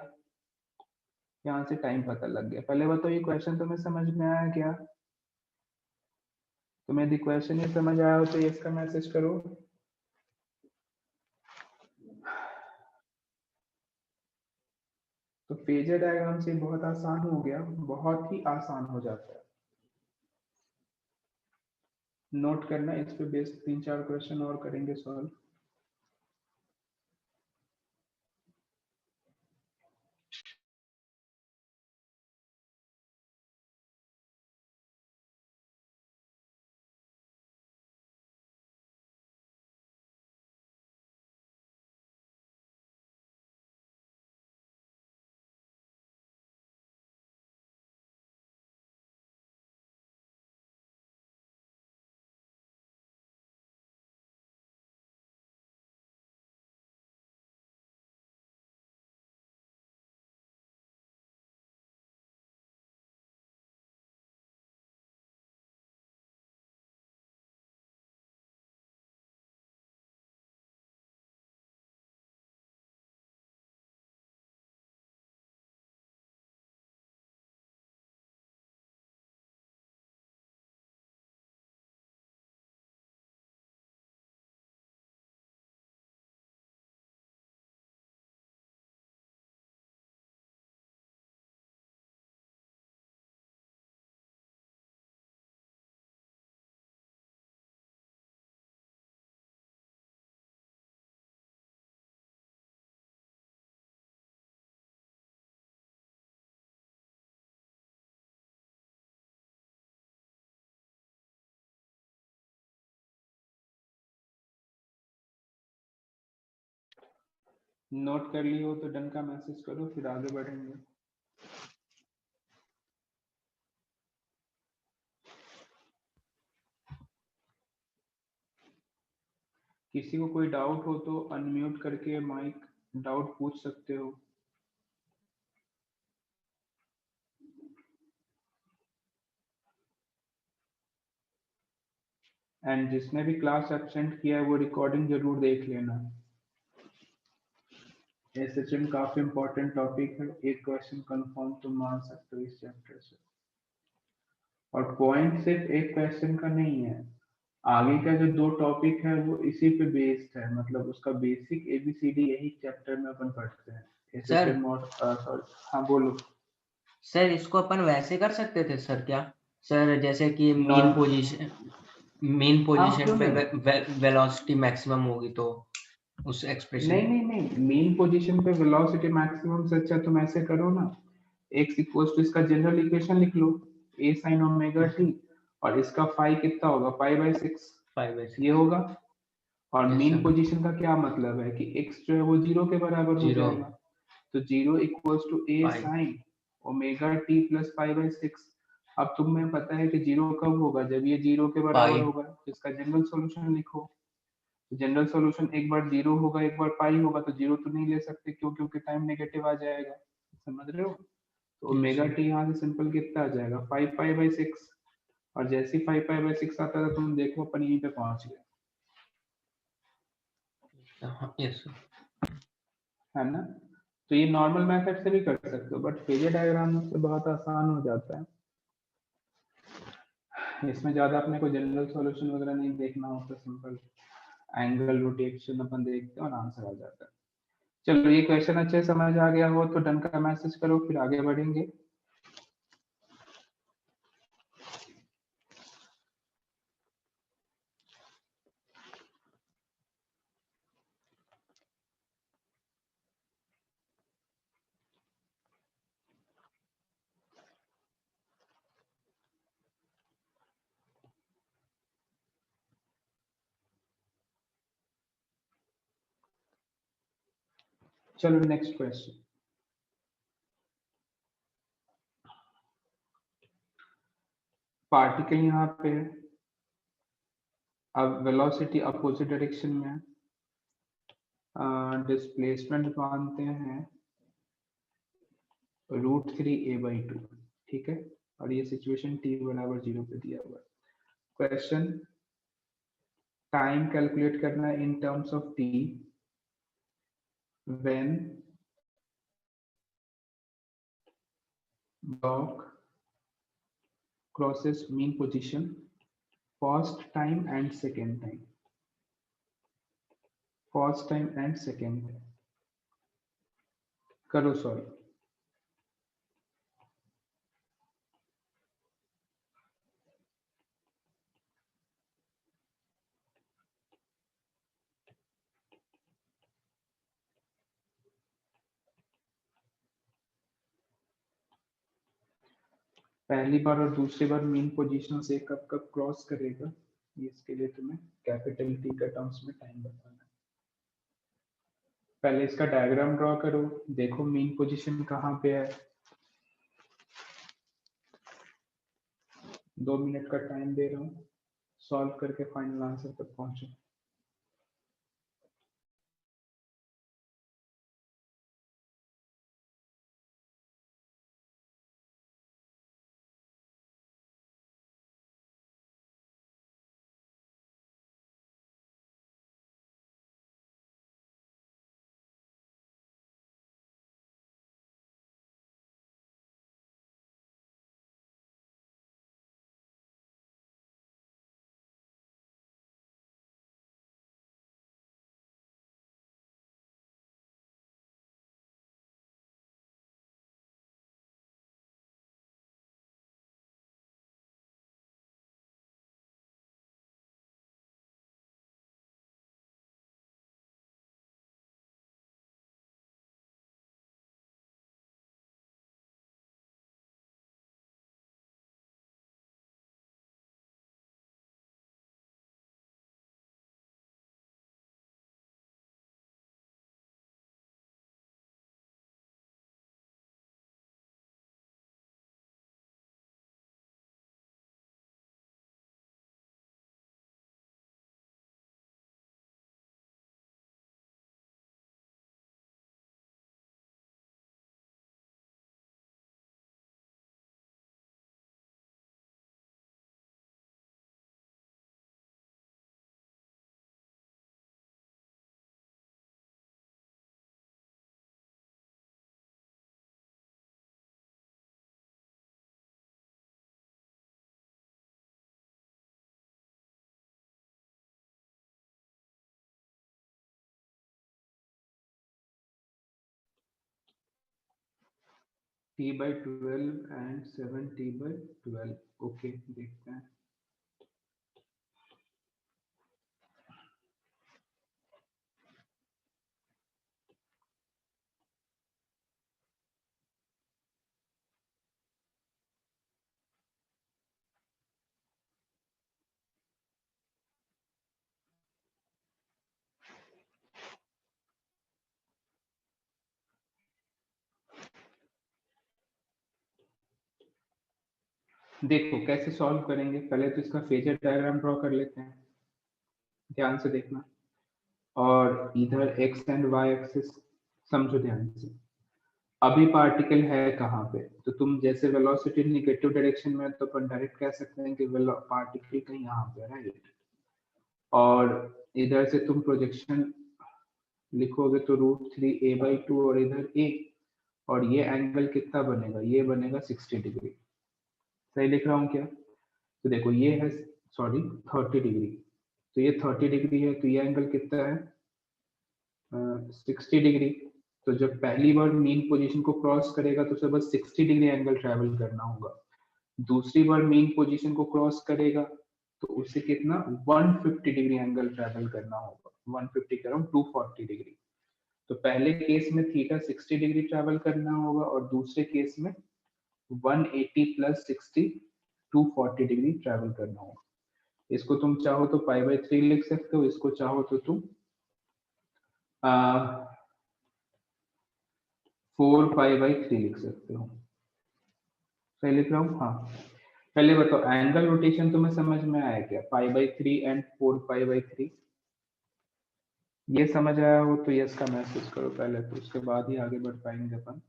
यहाँ से टाइम पता लग गया। पहले बताओ ये क्वेश्चन तुम्हें समझ में आया क्या? तुम्हें यदि क्वेश्चन ये समझ आया हो तो इसका मैसेज करो। तो फेजर डायग्राम से बहुत आसान हो गया, बहुत ही आसान हो जाता है। नोट करना, इस पे बेस्ड 3-4 क्वेश्चन और करेंगे सॉल्व। नोट कर ली हो तो डन का मैसेज करो, फिर आगे बढ़ेंगे। किसी को कोई डाउट हो तो अनम्यूट करके माइक डाउट पूछ सकते हो। एंड जिसने भी क्लास एब्सेंट किया है वो रिकॉर्डिंग जरूर देख लेना। एसएचएम काफी इंपॉर्टेंट टॉपिक है, एक क्वेश्चन कंफर्म तुम मान सकते हो इस चैप्टर से। और पॉइंट सिर्फ एक क्वेश्चन का नहीं है, आगे का जो 2 टॉपिक है वो इसी पे बेस्ड है, मतलब उसका बेसिक एबीसीडी यही चैप्टर में अपन पढ़ते हैं। एसएचएम और सॉरी, हाँ बोलो सर। इसको अपन वैसे कर सकते थे सर क्या सर, जैसे कि नॉन मेन पोजीशन क्यों पे नहीं, वेलोसिटी मैक्सिमम होगी तो उस एक्सप्रेशन नहीं नहीं नहीं, मेन पोजीशन पे वेलोसिटी मैक्सिमम से अच्छा तुम ऐसे करो ना, x इक्वल्स टू इसका जनरल इक्वेशन लिख लो a sin ओमेगा t, और इसका फाई कितना होगा पाई बाय 6, 5/6 ये होगा। और Yes, मीन sir. पोजीशन का क्या मतलब है कि x जो है वो 0 के बराबर हो Zero. जाएगा, तो 0 equals to a Pi. sin omega t plus pi by 6। अब तुम्हें पता है कि 0 कब होगा, जब ये 0 के बराबर Pi. होगा, तो इसका जनरल सॉल्यूशन लिखो। जनरल सॉल्यूशन एक बार 0 होगा एक बार पाई होगा, तो 0 तो नहीं ले सकते, क्यों, क्योंकि टाइम नेगेटिव आ जाएगा, समझ रहे हो। तो Yes, ओमेगा sir. टी यहाँ से सिंपल कितना आ जाएगा 5 पाई बाई 6, और जैसे ही 5 पाई बाई 6 आता है तो तुम देखो अपन यहीं पे पहुंच गए, Yes, sir. है ना। तो ये नॉर्मल मेथड से भी कर सकते हो, बट फेजर डायग्राम से बहुत आसान हो जाता है, इसमें ज्यादा अपने को जनरल सॉल्यूशन वगैरह नहीं देखना होता, सिंपल एंगल रोटेशन अपन देखते हैं और आंसर आ जाता है। चलो ये क्वेश्चन अच्छे समझ आ गया हो तो डन का मैसेज करो, फिर आगे बढ़ेंगे। चलो नेक्स्ट क्वेश्चन। पार्टिकल यहाँ पे है, अब वेलोसिटी अपोजिट डायरेक्शन में है, डिस्प्लेसमेंट मानते हैं √3a/2, ठीक है, और ये सिचुएशन t बराबर 0 पे दिया हुआ है। क्वेश्चन, टाइम कैलकुलेट करना है in terms of t when block crosses mean position first time and second time, first time and second time, करो सॉल्व। पहली बार और दूसरी बार मीन पोजीशन से कब कब क्रॉस करेगा, इसके लिए तुम्हें कैपिटल टी का टर्म्स में टाइम बताना है। पहले इसका डायग्राम ड्रॉ करो, देखो मीन पोजीशन कहाँ पे है, 2 मिनट का टाइम दे रहा हूँ, सॉल्व करके फाइनल आंसर तक पहुंचो। t/12 एंड 7t/12, ओके देखते हैं। देखो कैसे सॉल्व करेंगे, पहले तो इसका फेजर डायग्राम ड्रॉ कर लेते हैं, ध्यान से देखना। और इधर x एंड y एक्सिस समझो ध्यान से। अभी पार्टिकल है कहाँ पे, तो तुम जैसे वेलोसिटी निगेटिव डायरेक्शन में, तो अपन डायरेक्ट कह सकते हैं कि पार्टिकल कहीं यहाँ पे, राइट। और इधर से तुम प्रोजेक्शन लिखोगे तो √3a/2 और इधर a, और ये एंगल कितना बनेगा, ये बनेगा 60 डिग्री। सही लिख रहा हूँ क्या? तो देखो ये है, सॉरी 30 डिग्री, तो ये 30 डिग्री है, तो ये एंगल कितना है, 60 डिग्री। तो जब पहली बार मेन पोजीशन को क्रॉस करेगा तो उसे बस 60 डिग्री एंगल ट्रेवल करना होगा। दूसरी बार मेन पोजीशन को क्रॉस करेगा तो उसे कितना 150 डिग्री एंगल ट्रेवल करना होगा। 150 कह रहा हूँ, 240 डिग्री। तो पहले केस में थीटा 60 डिग्री ट्रेवल करना होगा, और दूसरे केस में 180 प्लस 60 240 डिग्री ट्रेवल करना होगा। इसको तुम चाहो तो π/3 लिख सकते हो, इसको चाहो तो तुम 4π/3 लिख सकते हो। सही लिख रहा हूँ? हाँ। पहले बताओ एंगल रोटेशन तुम्हें समझ में आया क्या, π/3 एंड 4π/3? ये समझ आया हो तो यस का मैसेज करो पहले, तो उसके बाद ही आगे बढ़ पाएंगे अपन।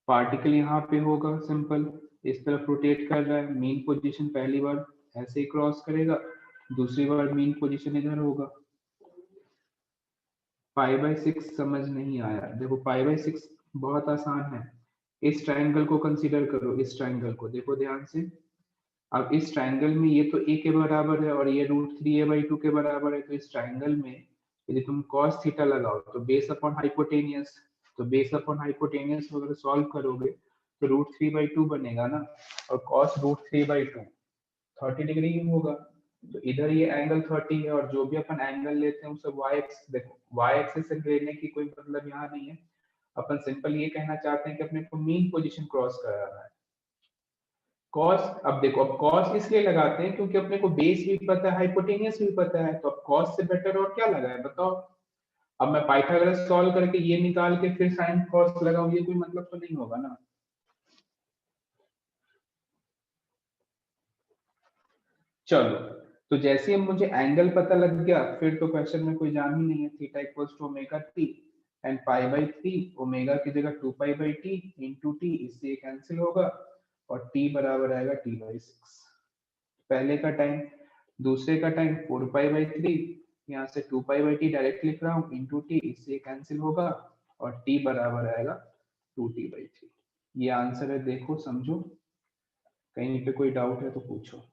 पार्टिकल यहाँ पे होगा, सिंपल इस तरफ रोटेट कर रहा है, मेन पोजीशन पहली बार ऐसे ही क्रॉस करेगा, दूसरी बार मेन पोजीशन इधर होगा। π/6 समझ नहीं आया, देखो π/6 बहुत आसान है। इस ट्रायंगल को कंसीडर करो, इस ट्रायंगल को देखो ध्यान से। अब इस ट्रायंगल में ये तो a के बराबर है और ये √3a/2 के बराबर है, तो इस ट्रायंगल में यदि तुम cos थीटा लगाओ तो बेस अपॉन हाइपोटेनियस, तो बेस अपॉन हाइपोटेनियस वगैरह सॉल्व करोगे तो √3/2 बनेगा ना, और cos √3/2 30 डिग्री ही होगा। तो इधर ये एंगल 30 है, और जो भी अपन एंगल लेते हैं उसे y एक्सिस, देखो y एक्सिस से लेने की कोई मतलब यहाँ नहीं है। अपन सिंपल ये कहना चाहते हैं कि अपने को मेन पोजीशन क्रॉस कराना है। कॉस, अब देखो अब कॉस इसलिए लगाते हैं क्योंकि अपने को बेस भी पता है, हाइपोटेनियस भी पता है, तो अब कॉस से बेटर और क्या लगा है बताओ। अब मैं पाइथागोरस सॉल्व करके ये निकाल के फिर साइन कॉस लगाऊं, ये कोई मतलब तो नहीं होगा ना। चलो, तो जैसे ही मुझे एंगल पता लग गया, फिर तो क्वेश्चन में कोई जान ही नहीं है। Theta equals to omega T and π/3, omega की जगह 2π/t इंटू टी, इससे कैंसिल होगा और t बराबर आएगा t/6। पहले का टाइम, दूसरे का टाइम 4π/3, यहाँ से 2π/t डायरेक्ट लिख रहा हूँ इंटू टी, इससे कैंसिल होगा और t बराबर आएगा 2t/3। ये आंसर है, देखो समझो, कहीं पे कोई डाउट है तो पूछो।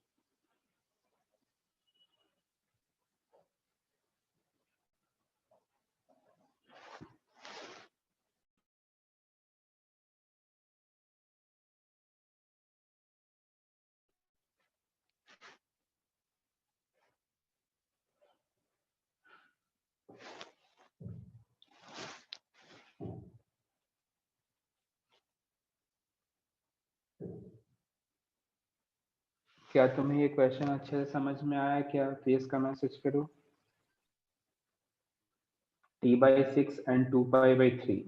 क्या तुम्हें ये क्वेश्चन अच्छे से समझ में आया क्या? तो इसका मैसेज करो। t/6 एंड 2π/3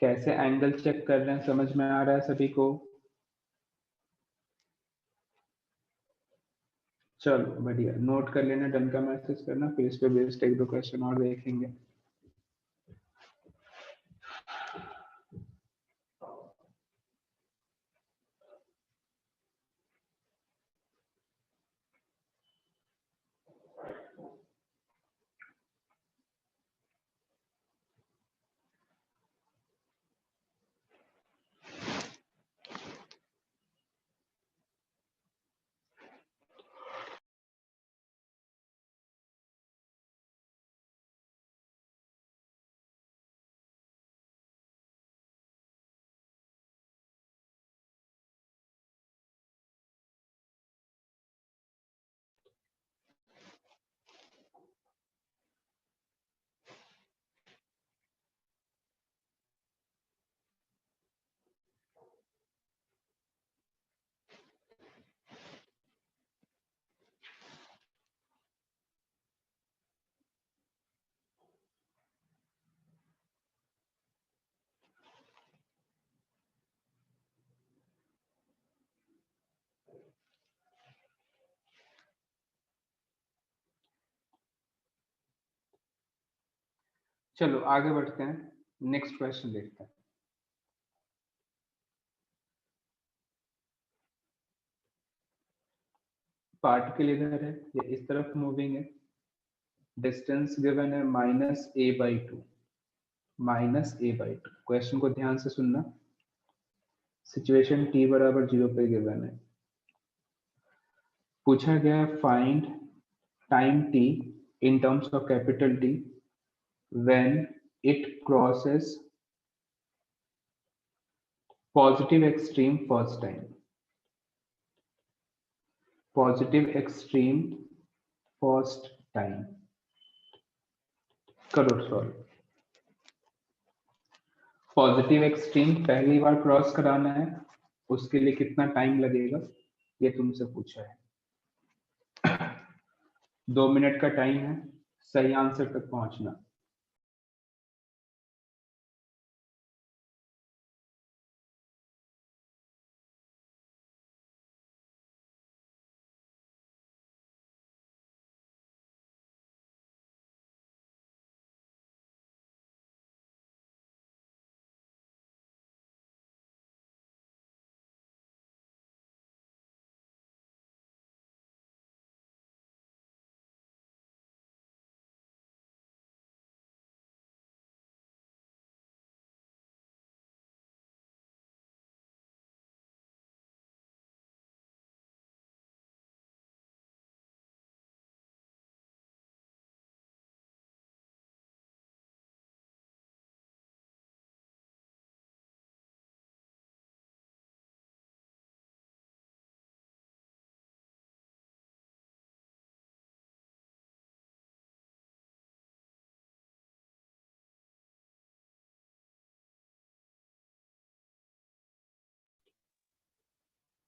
कैसे एंगल चेक कर रहे हैं, समझ में आ रहा है सभी को? चलो बढ़िया, नोट कर लेना, डन का मैसेज करना, फिर इस पे बेस्ड एक दो क्वेश्चन और देखेंगे। चलो आगे बढ़ते हैं, नेक्स्ट क्वेश्चन देखते हैं। पार्टिकल इधर है, ये इस तरफ मूविंग है, डिस्टेंस गिवन है -a/2, -a/2। क्वेश्चन को ध्यान से सुनना, सिचुएशन t बराबर 0 पे गिवन है, पूछा गया है find time t in terms of capital T when it crosses positive extreme first time, positive extreme first time. करो सॉल्व। पॉजिटिव एक्सट्रीम पहली बार क्रॉस कराना है, उसके लिए कितना टाइम लगेगा ये तुमसे पूछा है। 2 मिनट का टाइम है सही आंसर तक पहुंचना।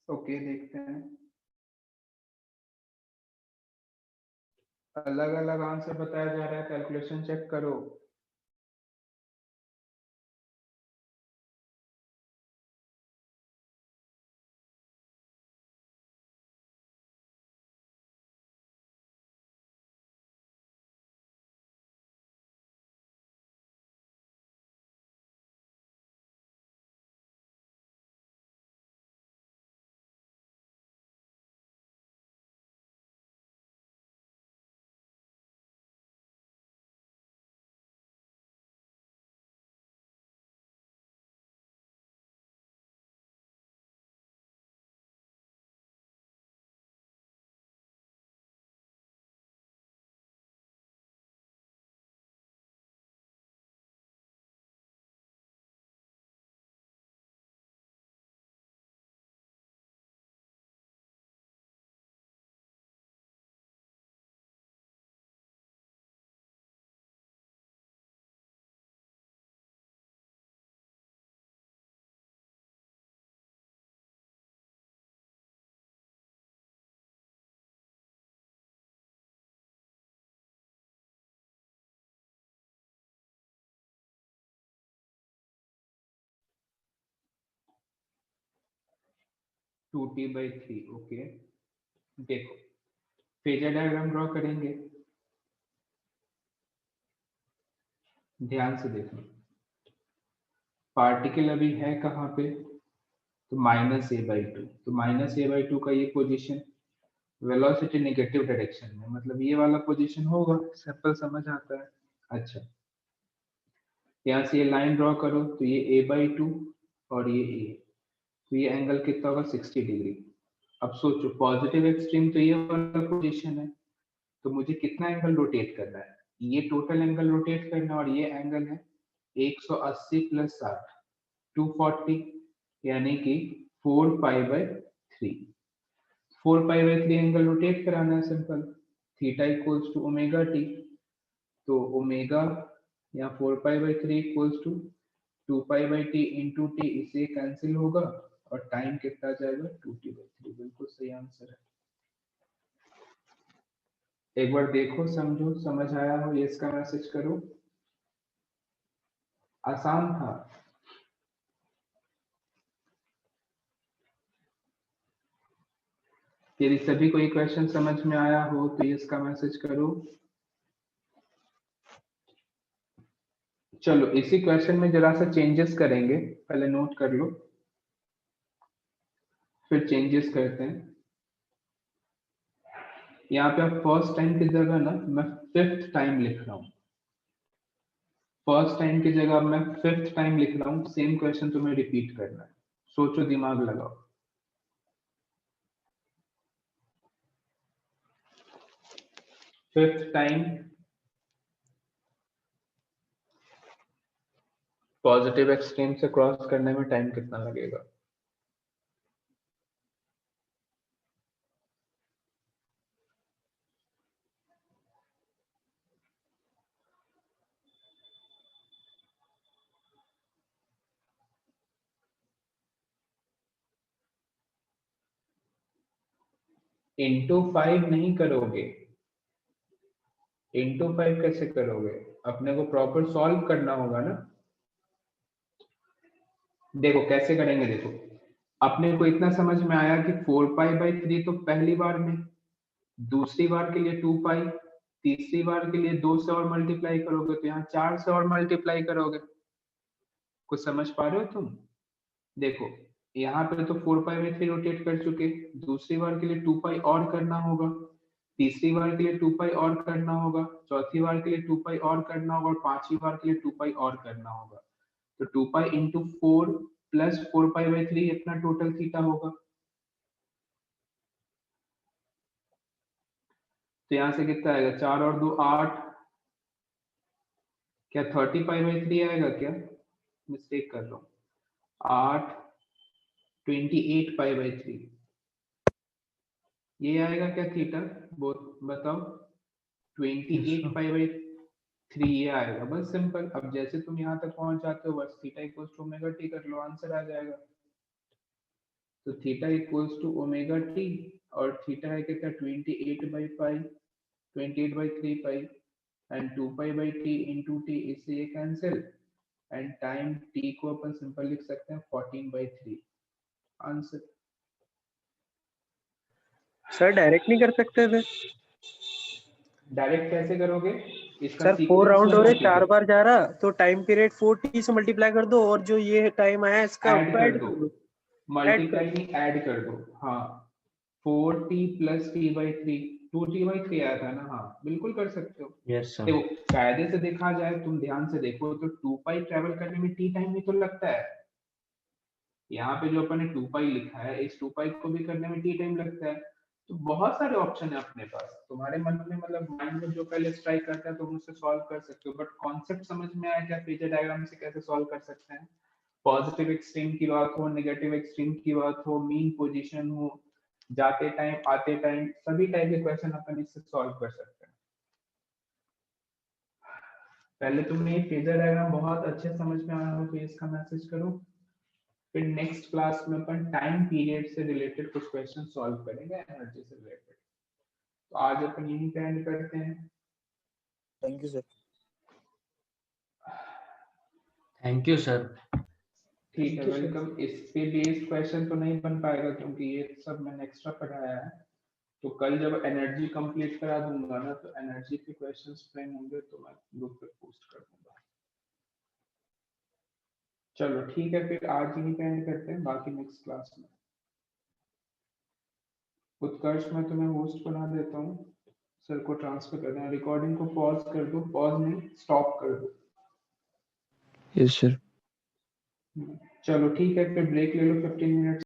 ओके देखते हैं, अलग अलग आंसर बताया जा रहा है, कैलकुलेशन चेक करो। Two t by three. Okay देखो, फेजर डायग्राम ड्रॉ करेंगे, ध्यान से देखो। पार्टिकल अभी है कहाँ पे, तो -a/2, तो -a/2 का ये पोजीशन, वेलोसिटी नेगेटिव डायरेक्शन में, मतलब ये वाला पोजीशन होगा, सिंपल समझ आता है। अच्छा, यहाँ से ये लाइन ड्रॉ करो, तो ये a/2 और ये a, तो ये एंगल कितना होगा 60 डिग्री। अब सोचो पॉजिटिव एक्सट्रीम तो ये वाला पोजीशन है, तो मुझे कितना एंगल रोटेट करना है, ये टोटल एंगल रोटेट करना, और ये एंगल है 180 + 60 240, यानी कि 4π/3। 4π/3 एंगल रोटेट कराना है, simple. Theta equals to omega T, तो ओमेगा या 4π/3 equals to 2π/t into T, इसे कैंसिल होगा और टाइम कितना जाएगा 2t/3। बिल्कुल सही आंसर है। एक बार देखो, समझो, समझ आया हो ये इसका मैसेज करो। आसान था। यदि सभी कोई क्वेश्चन समझ में आया हो तो ये इसका मैसेज करो। चलो इसी क्वेश्चन में जरा सा चेंजेस करेंगे, पहले नोट कर लो, फिर चेंजेस करते हैं। यहाँ पे आप फर्स्ट टाइम की जगह ना मैं फिफ्थ टाइम लिख रहा हूँ, फर्स्ट टाइम की जगह मैं फिफ्थ टाइम लिख रहा हूँ। सेम क्वेश्चन तुम्हें रिपीट करना है, सोचो, दिमाग लगाओ। फिफ्थ टाइम पॉजिटिव एक्सट्रीम से क्रॉस करने में टाइम कितना लगेगा? इंटू 5 नहीं करोगे, इंटू 5 कैसे करोगे? अपने को प्रॉपर सॉल्व करना होगा ना। देखो कैसे करेंगे, देखो अपने को इतना समझ में आया कि 4π/3 तो पहली बार में, दूसरी बार के लिए 2π, तीसरी बार के लिए 2 से और मल्टीप्लाई करोगे तो यहाँ 4 से और मल्टीप्लाई करोगे। कुछ समझ पा रहे हो तुम? देखो यहाँ पे तो 4π/3 रोटेट कर चुके, दूसरी बार के लिए 2π और करना होगा, तीसरी बार के लिए 2π और करना होगा, चौथी बार के लिए 2π और करना होगा, और पांचवी बार के लिए 2π और करना होगा। तो 2π इंटू 4 प्लस 4π/3 इतना टोटल थीटा होगा। तो यहाँ से कितना आएगा, 4 और 2 8, क्या 30π/3 आएगा क्या? मिस्टेक कर रहा हूँ, 8 28π/3 ये आएगा क्या थीटा? बताओ, 28π/3 ये आएगा, बस सिंपल। अब जैसे तुम यहाँ तक पहुंच जाते हो बस theta equals to omega t कर लो, आंसर आ जाएगा। तो theta equals to omega t, और थीटा है कितना, 28/3 एंड 2π/t इंटू टी, इससे ये कैंसिल, एंड टाइम t को अपन सिंपल लिख सकते हैं 14/3, आंसर। सर डायरेक्ट नहीं कर सकते थे? डायरेक्ट कैसे करोगे? इसका सर 4 सीक्वेंस राउंड हो रहे, लगा के 4 करो, बार जा रहा, तो टाइम पीरियड 4t से मल्टीप्लाई कर दो, और जो ये टाइम आया इसका ऐड कर ऐड दो, कर दो। मल्टीप्लाई नहीं ऐड कर दो। हाँ 4t + t/3, 2t/3 आया था ना, हाँ बिल्कुल कर सकते हो। Yes sir. देखो कायदे से देखा जाए, तुम ध्यान से देखो तो 2π ट्रेवल करने में t टाइम भी तो लगता है। यहाँ पे जो अपन ने 2π लिखा है, इस 2π को भी करने में t टाइम लगता है। तो बहुत सारे ऑप्शन है अपने पास, तुम्हारे मन में मतलब माइंड में जो पहले स्ट्राइक करता है तुम उससे सॉल्व कर सकते हो। बट कॉन्सेप्ट समझ में आया क्या, फेजर डायग्राम से कैसे सॉल्व कर सकते हैं? पॉजिटिव एक्सट्रीम की बात हो, नेगेटिव एक्सट्रीम की बात हो, मीन पोजीशन हो, जाते टाइम आते टाइम, सभी टाइप के क्वेश्चन अपन इससे सॉल्व कर सकते हैं। पहले तुमने ये फेजर डायग्राम बहुत अच्छे समझ में आया हो तो इसका मैसेज करो, फिर नेक्स्ट क्लास में अपन टाइम पीरियड से रिलेटेड कुछ क्वेश्चन सॉल्व करेंगे, एनर्जी से रिलेटेड। तो आज अपन यहीं पे एंड करते हैं। Thank you sir. Thank you sir. ठीक है, Thank you, sir. वेलकम। इस पे बेस्ड क्वेश्चन तो नहीं बन पाएगा क्योंकि ये सब मैंने एक्स्ट्रा पढ़ाया है। तो कल जब एनर्जी कंप्लीट करा दूंगा ना, तो एनर्जी के क्वेश्चंस फ्रेम होंगे तो मैं ग्रुप पे पोस्ट कर दूंगा। चलो ठीक है, फिर आज ही पे एंड करते हैं, बाकी नेक्स्ट क्लास में। उत्कर्ष मैं तुम्हें होस्ट बना देता हूँ, सर को ट्रांसफर कर देना, रिकॉर्डिंग को पॉज कर दो, पॉज नहीं स्टॉप कर दो। Yes sir. चलो ठीक है, फिर ब्रेक ले लो 15 मिनट।